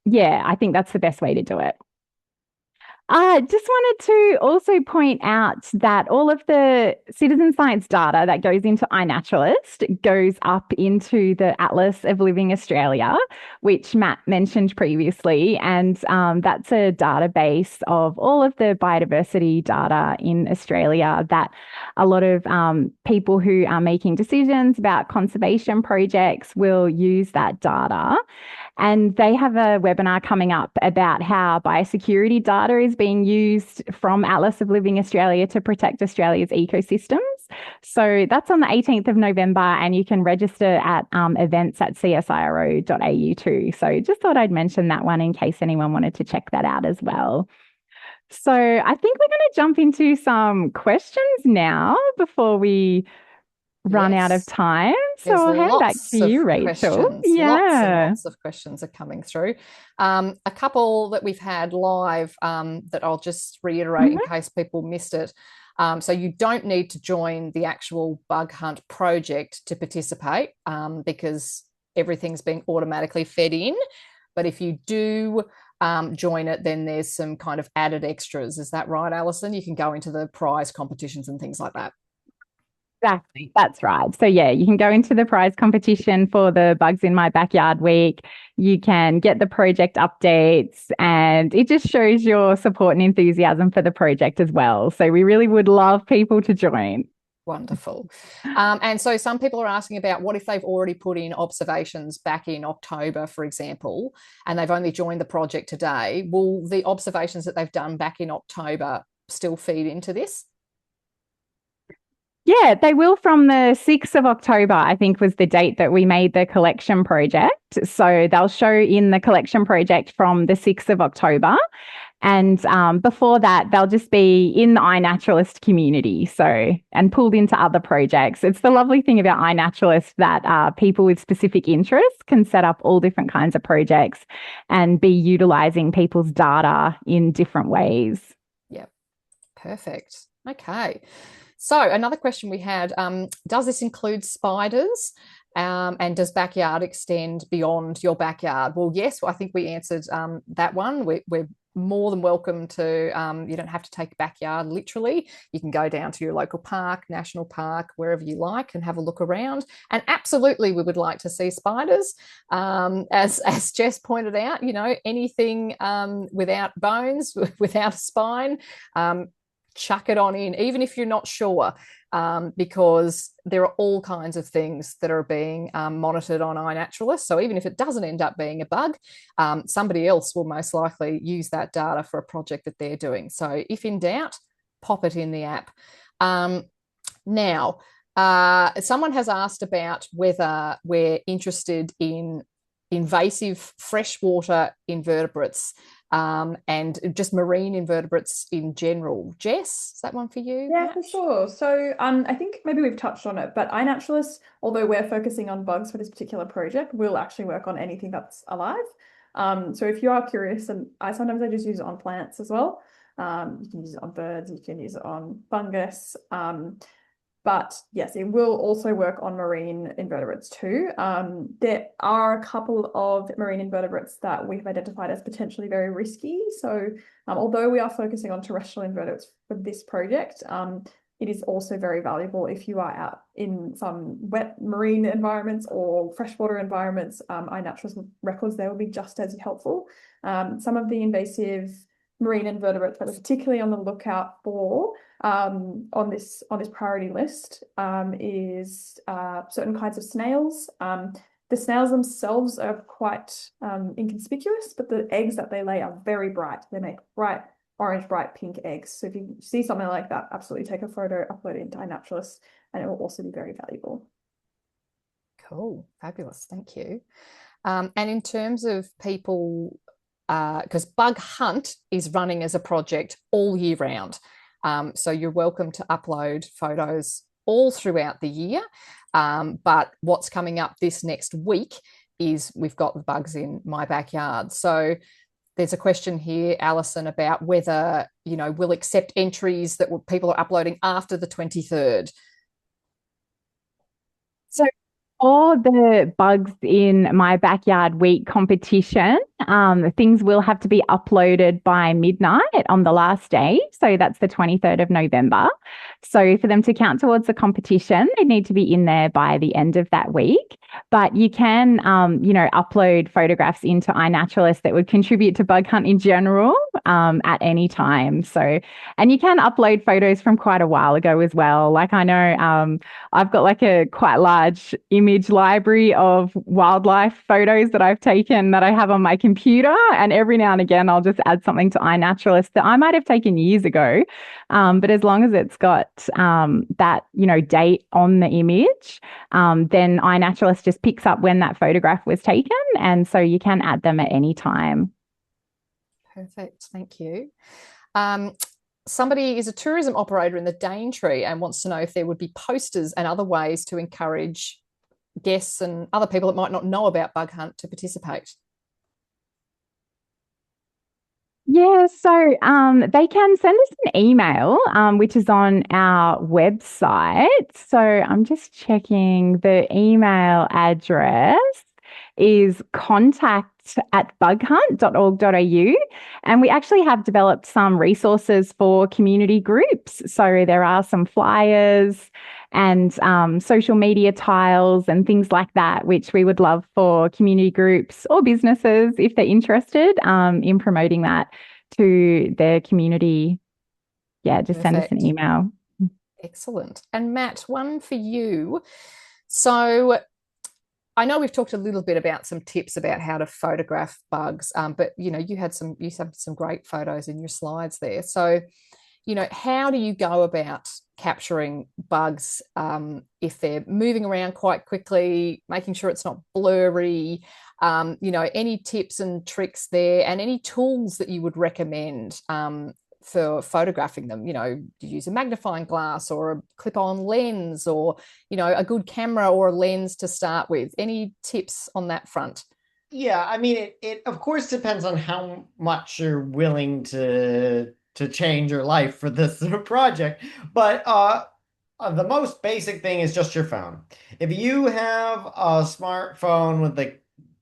yeah, I think that's the best way to do it. I just wanted to also point out that all of the citizen science data that goes into iNaturalist goes up into the Atlas of Living Australia, which Matt mentioned previously. And that's a database of all of the biodiversity data in Australia that a lot of people who are making decisions about conservation projects will use that data. And they have a webinar coming up about how biosecurity data is being used from Atlas of Living Australia to protect Australia's ecosystems. So that's on the 18th of November, and you can register at events at csiro.au too. So just thought I'd mention that one in case anyone wanted to check that out as well. So I think we're going to jump into some questions now before we run out of time. So I'll hand back to you, Rachel. Lots of questions are coming through. A couple that we've had live that I'll just reiterate in case people missed it. So you don't need to join the actual bug hunt project to participate because everything's being automatically fed in. But if you do join it, then there's some kind of added extras. Is that right, Alison? You can go into the prize competitions and things like that. Exactly. That's right. So yeah, you can go into the prize competition for the Bugs in My Backyard week. You can get the project updates, and it just shows your support and enthusiasm for the project as well. So we really would love people to join. Wonderful. And so some people are asking about what if they've already put in observations back in October, for example, and they've only joined the project today. Will the observations that they've done back in October still feed into this? Yeah, they will from the 6th of October, I think was the date that we made the collection project. So they'll show in the collection project from the 6th of October. And before that, they'll just be in the iNaturalist community, and pulled into other projects. It's the lovely thing about iNaturalist that people with specific interests can set up all different kinds of projects and be utilising people's data in different ways. Yep, perfect. Okay. So another question we had, does this include spiders? And does backyard extend beyond your backyard? Well, yes, I think we answered that one. We're more than welcome to, you don't have to take a backyard literally. You can go down to your local park, national park, wherever you like, and have a look around. And absolutely, we would like to see spiders. As Jess pointed out, anything without bones, without a spine, chuck it on in, even if you're not sure, because there are all kinds of things that are being monitored on iNaturalist. So even if it doesn't end up being a bug, somebody else will most likely use that data for a project that they're doing. So if in doubt, pop it in the app. Now, someone has asked about whether we're interested in invasive freshwater invertebrates and just marine invertebrates in general. Jess, is that one for you? Yeah, for sure. So I think maybe we've touched on it, but iNaturalist, although we're focusing on bugs for this particular project, will actually work on anything that's alive. So if you are curious, and sometimes I just use it on plants as well. You can use it on birds, you can use it on fungus. But yes, it will also work on marine invertebrates too. There are a couple of marine invertebrates that we've identified as potentially very risky. So although we are focusing on terrestrial invertebrates for this project, it is also very valuable if you are out in some wet marine environments or freshwater environments. iNaturalist records there will be just as helpful. Some of the invasive marine invertebrates that we're particularly on the lookout for on this priority list is certain kinds of snails. The snails themselves are quite inconspicuous, but the eggs that they lay are very bright. They make bright orange, bright pink eggs. So if you see something like that, absolutely take a photo, upload it into iNaturalist, and it will also be very valuable. Cool, fabulous, thank you. And in terms of people, because Bug Hunt is running as a project all year round. So you're welcome to upload photos all throughout the year. But what's coming up this next week is we've got the bugs in my backyard. So there's a question here, Alison, about whether, we'll accept entries that people are uploading after the 23rd. So for the Bugs in My Backyard Week competition, things will have to be uploaded by midnight on the last day. So that's the 23rd of November. So for them to count towards the competition, they need to be in there by the end of that week. But you can, upload photographs into iNaturalist that would contribute to bug hunt in general at any time. So, and you can upload photos from quite a while ago as well. Like I know I've got like a quite large image library of wildlife photos that I've taken that I have on my computer. And every now and again, I'll just add something to iNaturalist that I might have taken years ago. But as long as it's got that, date on the image, then iNaturalist just picks up when that photograph was taken. And so you can add them at any time. Perfect. Thank you. Somebody is a tourism operator in the Daintree and wants to know if there would be posters and other ways to encourage guests and other people that might not know about bug hunt to participate. Yeah, so they can send us an email, which is on our website. So I'm just checking the email address is contact@bughunt.org.au. And we actually have developed some resources for community groups. So there are some flyers and social media tiles and things like that, which we would love for community groups or businesses, if they're interested, in promoting that to their community. Yeah, just send us an email. Excellent. And Matt, one for you. So I know we've talked a little bit about some tips about how to photograph bugs, but you had some great photos in your slides there. So, how do you go about capturing bugs if they're moving around quite quickly, making sure it's not blurry? Any tips and tricks there, and any tools that you would recommend for photographing them? Do you use a magnifying glass or a clip-on lens, or a good camera or a lens to start with? Any tips on that front? Yeah, I mean, it of course depends on how much you're willing to change your life for this project, but the most basic thing is just your phone. If you have a smartphone with the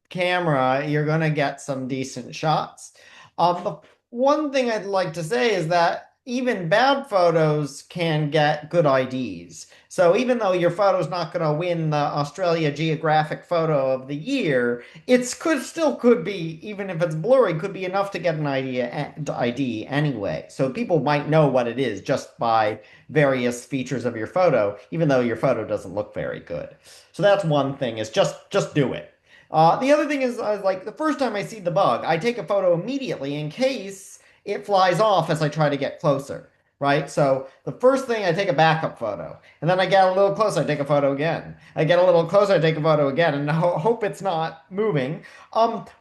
camera, you're gonna get some decent shots. The one thing I'd like to say is that even bad photos can get good IDs. So even though your photo's not going to win the Australia Geographic Photo of the Year, still could be, even if it's blurry, could be enough to get an ID anyway. So people might know what it is just by various features of your photo, even though your photo doesn't look very good. So that's one thing, is just do it. The other thing is, like, the first time I see the bug, I take a photo immediately in case it flies off as I try to get closer, right? So the first thing, I take a backup photo, and then I get a little closer, I take a photo again. I get a little closer, I take a photo again, and hope it's not moving.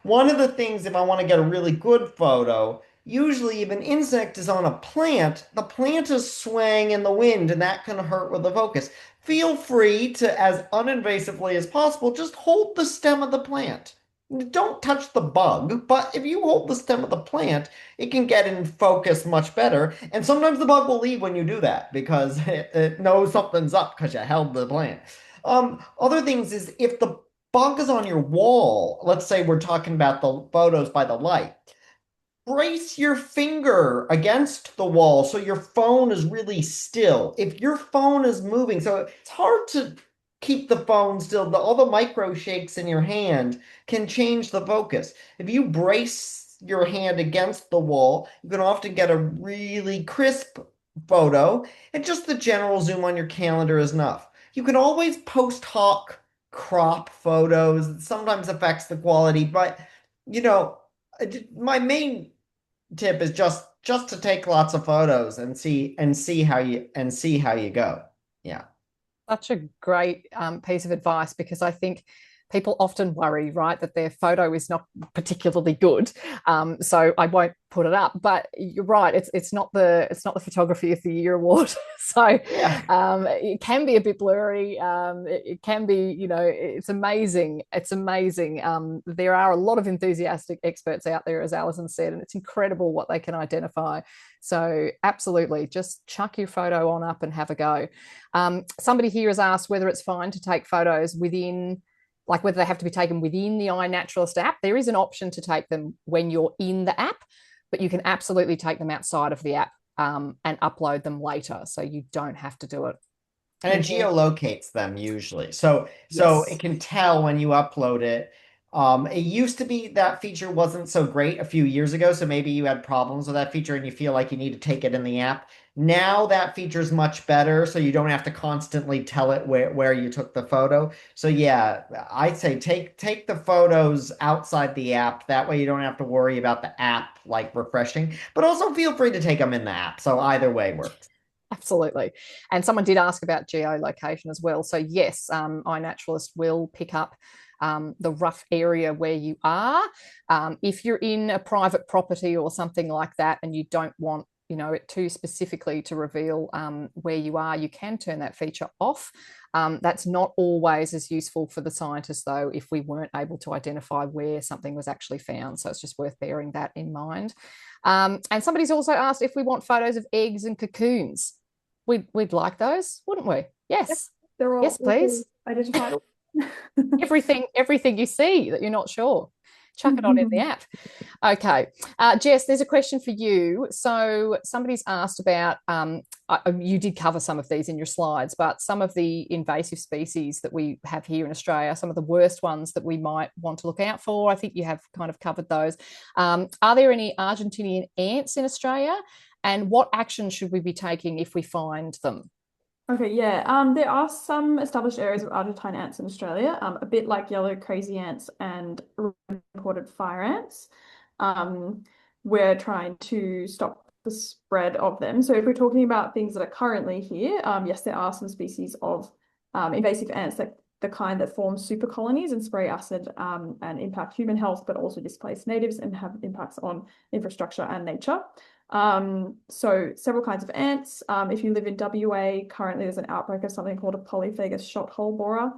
One of the things, if I want to get a really good photo, usually if an insect is on a plant, the plant is swaying in the wind, and that can hurt with the focus. Feel free to, as uninvasively as possible, just hold the stem of the plant. Don't touch the bug, but if you hold the stem of the plant, it can get in focus much better. And sometimes the bug will leave when you do that because it knows something's up because you held the plant. Other things is, if the bug is on your wall, let's say we're talking about the photos by the light, brace your finger against the wall so your phone is really still. If your phone is moving, so it's hard to keep the phone still. All the micro shakes in your hand can change the focus. If you brace your hand against the wall, you can often get a really crisp photo, and just the general zoom on your calendar is enough. You can always post hoc crop photos. It sometimes affects the quality, but my main tip is just to take lots of photos and see how you go. Yeah. Such a great piece of advice, because I think people often worry, right, that their photo is not particularly good, so I won't put it up. But you're right, it's not the Photography of the Year award, so it can be a bit blurry. It can be, it's amazing. It's amazing. There are a lot of enthusiastic experts out there, as Alison said, and it's incredible what they can identify. So absolutely, just chuck your photo on up and have a go. Somebody here has asked whether it's fine to take photos within, like whether they have to be taken within the iNaturalist app. There is an option to take them when you're in the app, but you can absolutely take them outside of the app and upload them later. So you don't have to do it. And it geolocates them usually. So Yes. it can tell when you upload it. It used to be that feature wasn't so great a few years ago, so maybe you had problems with that feature and you feel like you need to take it in the app. Now that feature is much better, so you don't have to constantly tell it where you took the photo. So yeah, I'd say take the photos outside the app. That way you don't have to worry about the app like refreshing, but also feel free to take them in the app. So either way works. Absolutely. And someone did ask about geolocation as well. So yes, iNaturalist will pick up the rough area where you are. If you're in a private property or something like that and you don't want it too specifically to reveal where you are, you can turn that feature off. That's not always as useful for the scientists, though, if we weren't able to identify where something was actually found. So it's just worth bearing that in mind. And somebody's also asked if we want photos of eggs and cocoons. We'd like those, wouldn't we? Yes. They're all yes, please. Identified. everything you see that you're not sure, chuck it on in the app. Okay, Jess, there's a question for you. So somebody's asked about, you did cover some of these in your slides, but some of the invasive species that we have here in Australia, some of the worst ones that we might want to look out for. I think you have kind of covered those. Are there any Argentinian ants in Australia? And what action should we be taking if we find them? Okay, yeah. There are some established areas of Argentine ants in Australia, a bit like yellow crazy ants and imported fire ants. We're trying to stop the spread of them. So if we're talking about things that are currently here, yes, there are some species of invasive ants, that the kind that form super colonies and spray acid and impact human health, but also displace natives and have impacts on infrastructure and nature. So several kinds of ants. If you live in WA, currently there's an outbreak of something called a polyphagous shot hole borer.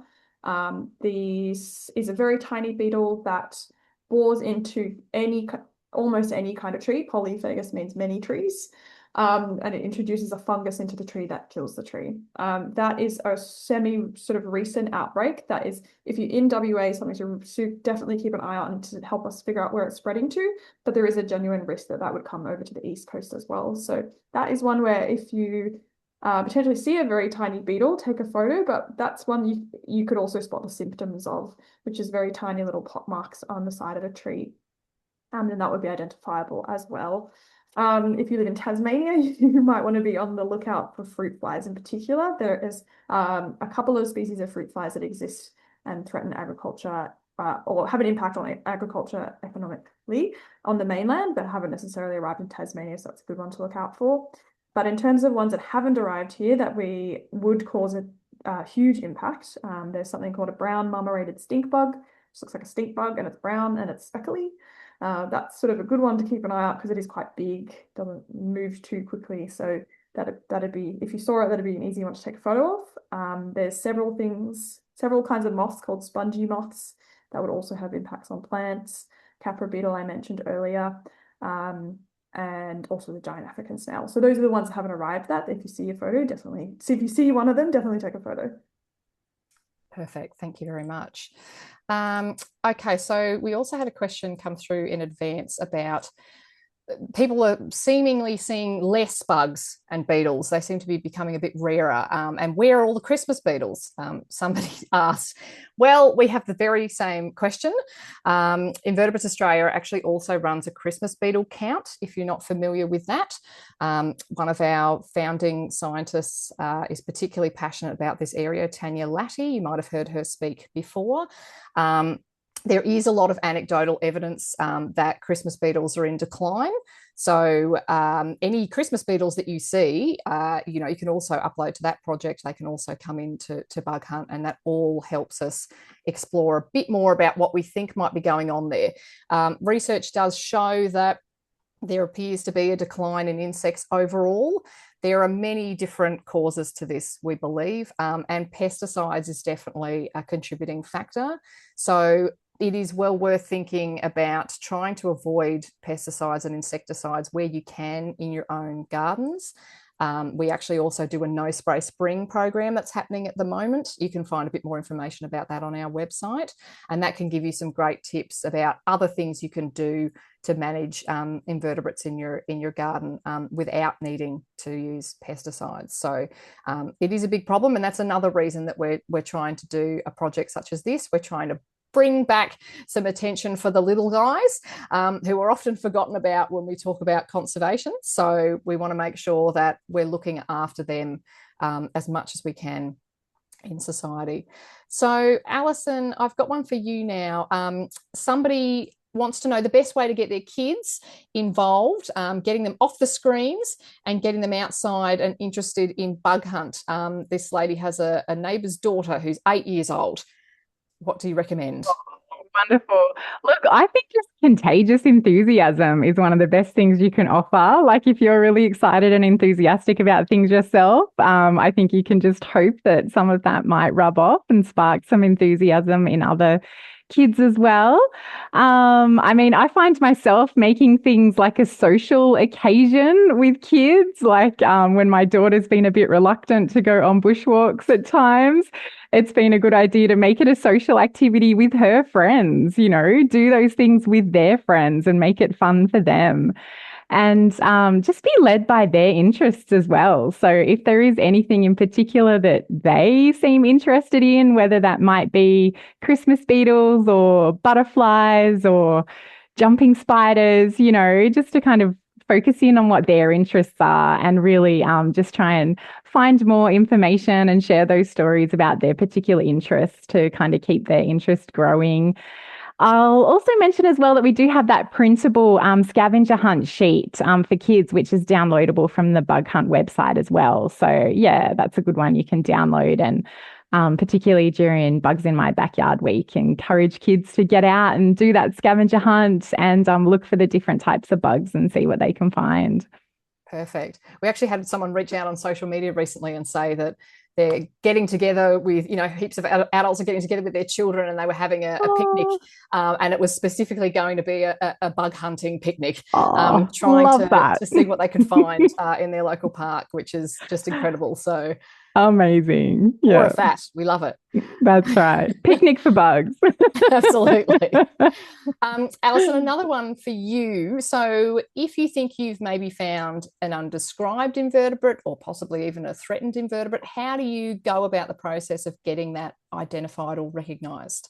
This is a very tiny beetle that bores into almost any kind of tree. Polyphagous means many trees. And it introduces a fungus into the tree that kills the tree. That is a sort of recent outbreak. That is, if you're in WA, something to definitely keep an eye on to help us figure out where it's spreading to. But there is a genuine risk that would come over to the East Coast as well. So that is one where if you potentially see a very tiny beetle, take a photo, but that's one you could also spot the symptoms of, which is very tiny little pot marks on the side of a tree. And that would be identifiable as well. If you live in Tasmania, you might want to be on the lookout for fruit flies in particular. There is a couple of species of fruit flies that exist and threaten agriculture or have an impact on agriculture economically on the mainland, but haven't necessarily arrived in Tasmania, so that's a good one to look out for. But in terms of ones that haven't arrived here that we would cause a huge impact, there's something called a brown marmorated stink bug, which looks like a stink bug and it's brown and it's speckly. That's sort of a good one to keep an eye out because it is quite big, doesn't move too quickly. So that'd be, if you saw it, that'd be an easy one to take a photo of. There's several kinds of moths called spongy moths that would also have impacts on plants. Capra beetle I mentioned earlier, and also the giant African snail. So those are the ones that haven't arrived at. If you see a photo, definitely. So if you see one of them, definitely take a photo. Perfect. Thank you very much. Okay, so we also had a question come through in advance about people are seemingly seeing less bugs and beetles. They seem to be becoming a bit rarer. And where are all the Christmas beetles? Somebody asked. Well, we have the very same question. Invertebrates Australia actually also runs a Christmas beetle count, if you're not familiar with that. One of our founding scientists is particularly passionate about this area, Tanya Latty. You might have heard her speak before. There is a lot of anecdotal evidence that Christmas beetles are in decline. So any Christmas beetles that you see, you can also upload to that project. They can also come into Bug Hunt, and that all helps us explore a bit more about what we think might be going on there. Research does show that there appears to be a decline in insects overall. There are many different causes to this, we believe, and pesticides is definitely a contributing factor. So it is well worth thinking about trying to avoid pesticides and insecticides where you can in your own gardens. We actually also do a no spray spring program that's happening at the moment. You can find a bit more information about that on our website, and that can give you some great tips about other things you can do to manage invertebrates in your garden without needing to use pesticides. So it is a big problem, and that's another reason that we're trying to do a project such as this. We're trying to bring back some attention for the little guys who are often forgotten about when we talk about conservation. So we want to make sure that we're looking after them as much as we can in society. So Alison, I've got one for you now. Somebody wants to know the best way to get their kids involved, getting them off the screens and getting them outside and interested in Bug Hunt. This lady has a neighbour's daughter who's 8 years old. What do you recommend? Oh, wonderful. Look, I think just contagious enthusiasm is one of the best things you can offer. Like if you're really excited and enthusiastic about things yourself, I think you can just hope that some of that might rub off and spark some enthusiasm in other kids as well. I find myself making things like a social occasion with kids, like when my daughter's been a bit reluctant to go on bushwalks at times, it's been a good idea to make it a social activity with her friends, do those things with their friends and make it fun for them. And just be led by their interests as well. So if there is anything in particular that they seem interested in, whether that might be Christmas beetles or butterflies or jumping spiders, just to kind of focus in on what their interests are and really just try and find more information and share those stories about their particular interests to kind of keep their interest growing. I'll also mention as well that we do have that printable scavenger hunt sheet for kids, which is downloadable from the Bug Hunt website as well. So yeah, that's a good one you can download, and particularly during Bugs in My Backyard Week, encourage kids to get out and do that scavenger hunt and look for the different types of bugs and see what they can find. Perfect. We actually had someone reach out on social media recently and say that they're getting together with, heaps of adults are getting together with their children, and they were having a picnic, and it was specifically going to be a bug hunting picnic, trying to see what they could find in their local park, which is just incredible. So amazing. Yeah. Or a fat. We love it. That's right. Picnic for bugs. Absolutely. Alison, another one for you. So if you think you've maybe found an undescribed invertebrate or possibly even a threatened invertebrate, how do you go about the process of getting that identified or recognised?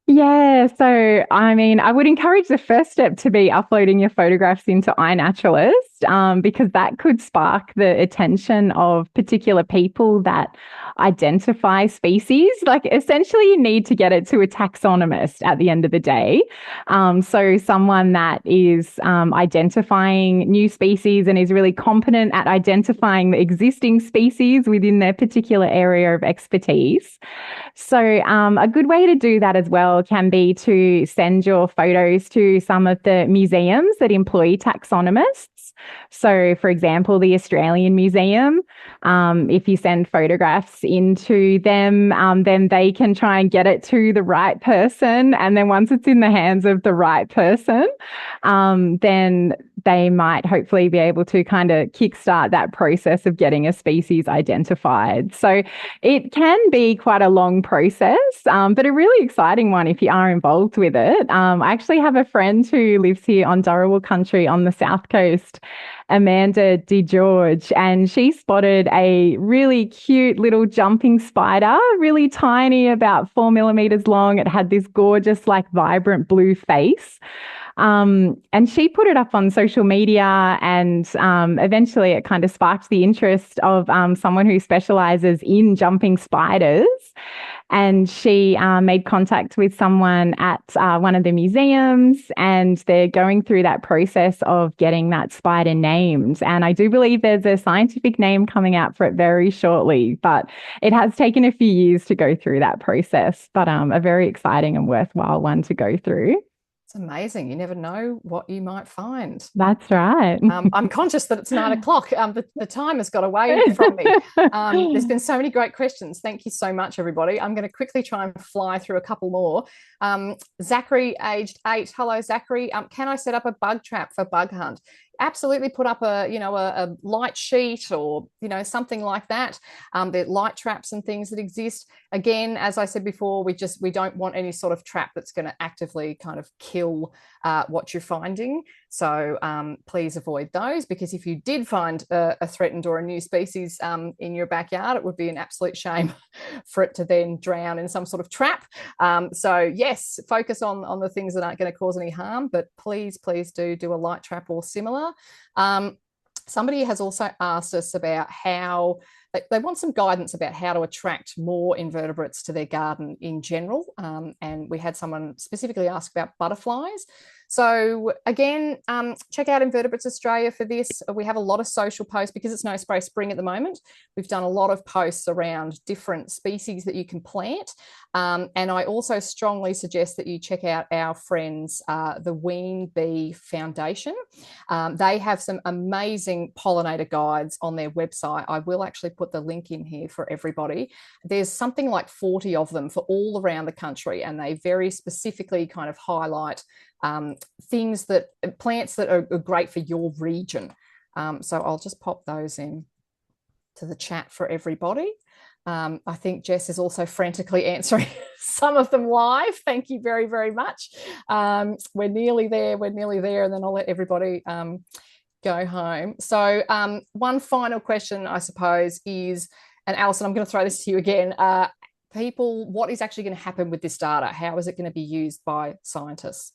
Yeah, so I would encourage the first step to be uploading your photographs into iNaturalist, because that could spark the attention of particular people that identify species. Like essentially you need to get it to a taxonomist at the end of the day. So someone that is identifying new species and is really competent at identifying the existing species within their particular area of expertise. So a good way to do that as well can be to send your photos to some of the museums that employ taxonomists. So, for example, the Australian Museum, if you send photographs into them, then they can try and get it to the right person. And then once it's in the hands of the right person, then they might hopefully be able to kind of kickstart that process of getting a species identified. So it can be quite a long process, but a really exciting one if you are involved with it. I actually have a friend who lives here on Darawal country on the south coast, Amanda DeGeorge, and she spotted a really cute little jumping spider, really tiny, about 4 millimeters long. It had this gorgeous, vibrant blue face. And she put it up on social media, and eventually it kind of sparked the interest of someone who specializes in jumping spiders. And she made contact with someone at one of the museums, and they're going through that process of getting that spider named. And I do believe there's a scientific name coming out for it very shortly, but it has taken a few years to go through that process, but a very exciting and worthwhile one to go through. It's amazing. You never know what you might find. That's right. I'm conscious that it's 9 o'clock. The time has got away from me. There's been so many great questions. Thank you so much, everybody. I'm going to quickly try and fly through a couple more. Zachary, aged 8. Hello, Zachary. Can I set up a bug trap for bug hunt? Absolutely, put up a light sheet or something like that. There are light traps and things that exist. Again, as I said before, we don't want any sort of trap that's going to actively kind of kill what you're finding. So please avoid those, because if you did find a threatened or a new species in your backyard, it would be an absolute shame for it to then drown in some sort of trap. So yes, focus on the things that aren't going to cause any harm, but please do a light trap or similar. Somebody has also asked us about how they want some guidance about how to attract more invertebrates to their garden in general. And we had someone specifically ask about butterflies. So again, check out Invertebrates Australia for this. We have a lot of social posts because it's No Spray Spring at the moment. We've done a lot of posts around different species that you can plant. And I also strongly suggest that you check out our friends, the Ween Bee Foundation. They have some amazing pollinator guides on their website. I will actually put the link in here for everybody. There's something like 40 of them for all around the country, and they very specifically kind of highlight plants that are great for your region. So I'll just pop those in to the chat for everybody. I think Jess is also frantically answering some of them live. Thank you very, very much. We're nearly there, and then I'll let everybody go home. So one final question, I suppose, is, and Alison, I'm going to throw this to you again. What is actually going to happen with this data? How is it going to be used by scientists?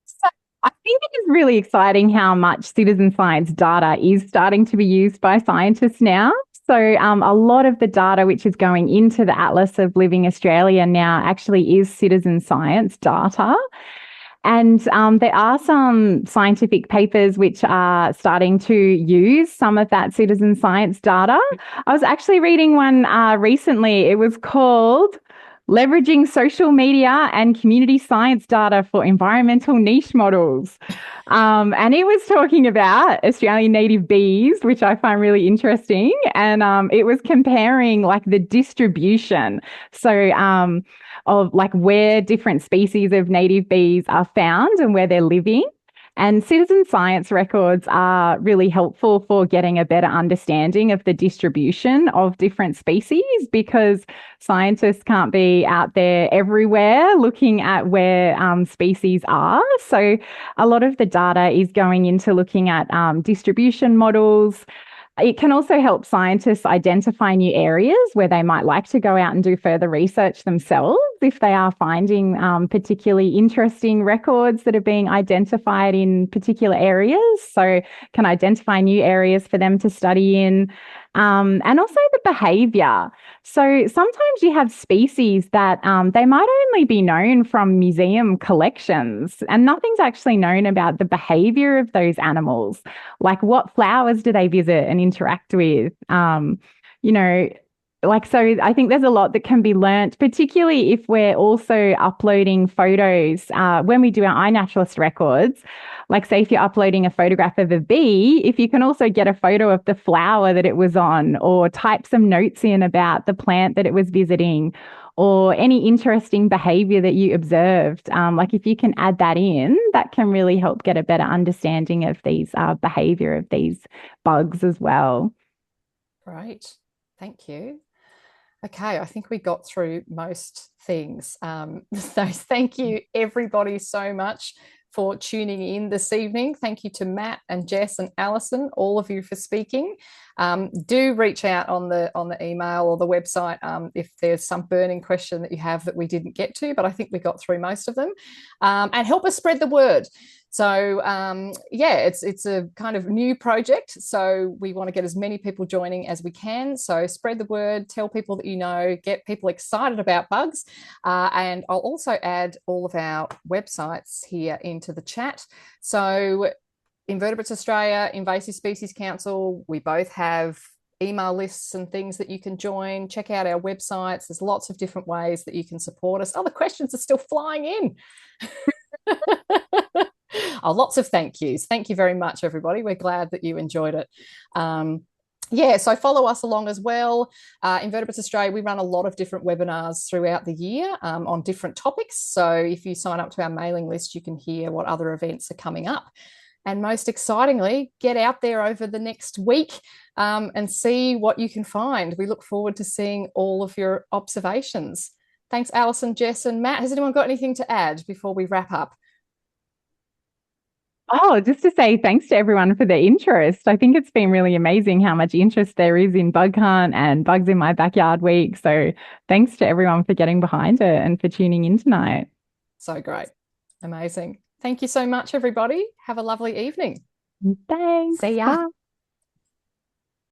So I think it is really exciting how much citizen science data is starting to be used by scientists now. So a lot of the data which is going into the Atlas of Living Australia now actually is citizen science data. And there are some scientific papers which are starting to use some of that citizen science data. I was actually reading one recently. It was called Leveraging Social Media and Community Science Data for Environmental Niche Models. And it was talking about Australian native bees, which I find really interesting. And it was comparing like the distribution. So of like where different species of native bees are found and where they're living. And citizen science records are really helpful for getting a better understanding of the distribution of different species, because scientists can't be out there everywhere looking at where species are. So a lot of the data is going into looking at distribution models. It can also help scientists identify new areas where they might like to go out and do further research themselves if they are finding particularly interesting records that are being identified in particular areas. So can identify new areas for them to study in. And also the behaviour. So sometimes you have species that they might only be known from museum collections, and nothing's actually known about the behaviour of those animals. Like, what flowers do they visit and interact with? So I think there's a lot that can be learnt, particularly if we're also uploading photos when we do our iNaturalist records. Like, say, if you're uploading a photograph of a bee, if you can also get a photo of the flower that it was on, or type some notes in about the plant that it was visiting, or any interesting behavior that you observed. Like, if you can add that in, that can really help get a better understanding of these behavior of these bugs as well. Great. Thank you. Okay, I think we got through most things. So thank you, everybody, so much for tuning in this evening. Thank you to Matt and Jess and Alison, all of you, for speaking. Do reach out on the email or the website if there's some burning question that you have that we didn't get to, but I think we got through most of them. And help us spread the word. So yeah, it's a kind of new project. So we want to get as many people joining as we can. So spread the word, tell people that you know, get people excited about bugs. And I'll also add all of our websites here into the chat. So Invertebrates Australia, Invasive Species Council, we both have email lists and things that you can join. Check out our websites. There's lots of different ways that you can support us. Oh, the questions are still flying in. Oh, lots of thank yous. Thank you very much, everybody. We're glad that you enjoyed it. Yeah, so follow us along as well. Invertebrates Australia, we run a lot of different webinars throughout the year on different topics. So if you sign up to our mailing list, you can hear what other events are coming up. And most excitingly, get out there over the next week and see what you can find. We look forward to seeing all of your observations. Thanks, Alison, Jess, and Matt. Has anyone got anything to add before we wrap up? Oh, just to say thanks to everyone for their interest. I think it's been really amazing how much interest there is in Bug Hunt and Bugs in My Backyard Week. So thanks to everyone for getting behind it and for tuning in tonight. So great. Amazing. Thank you so much, everybody. Have a lovely evening. Thanks. See ya. Bye.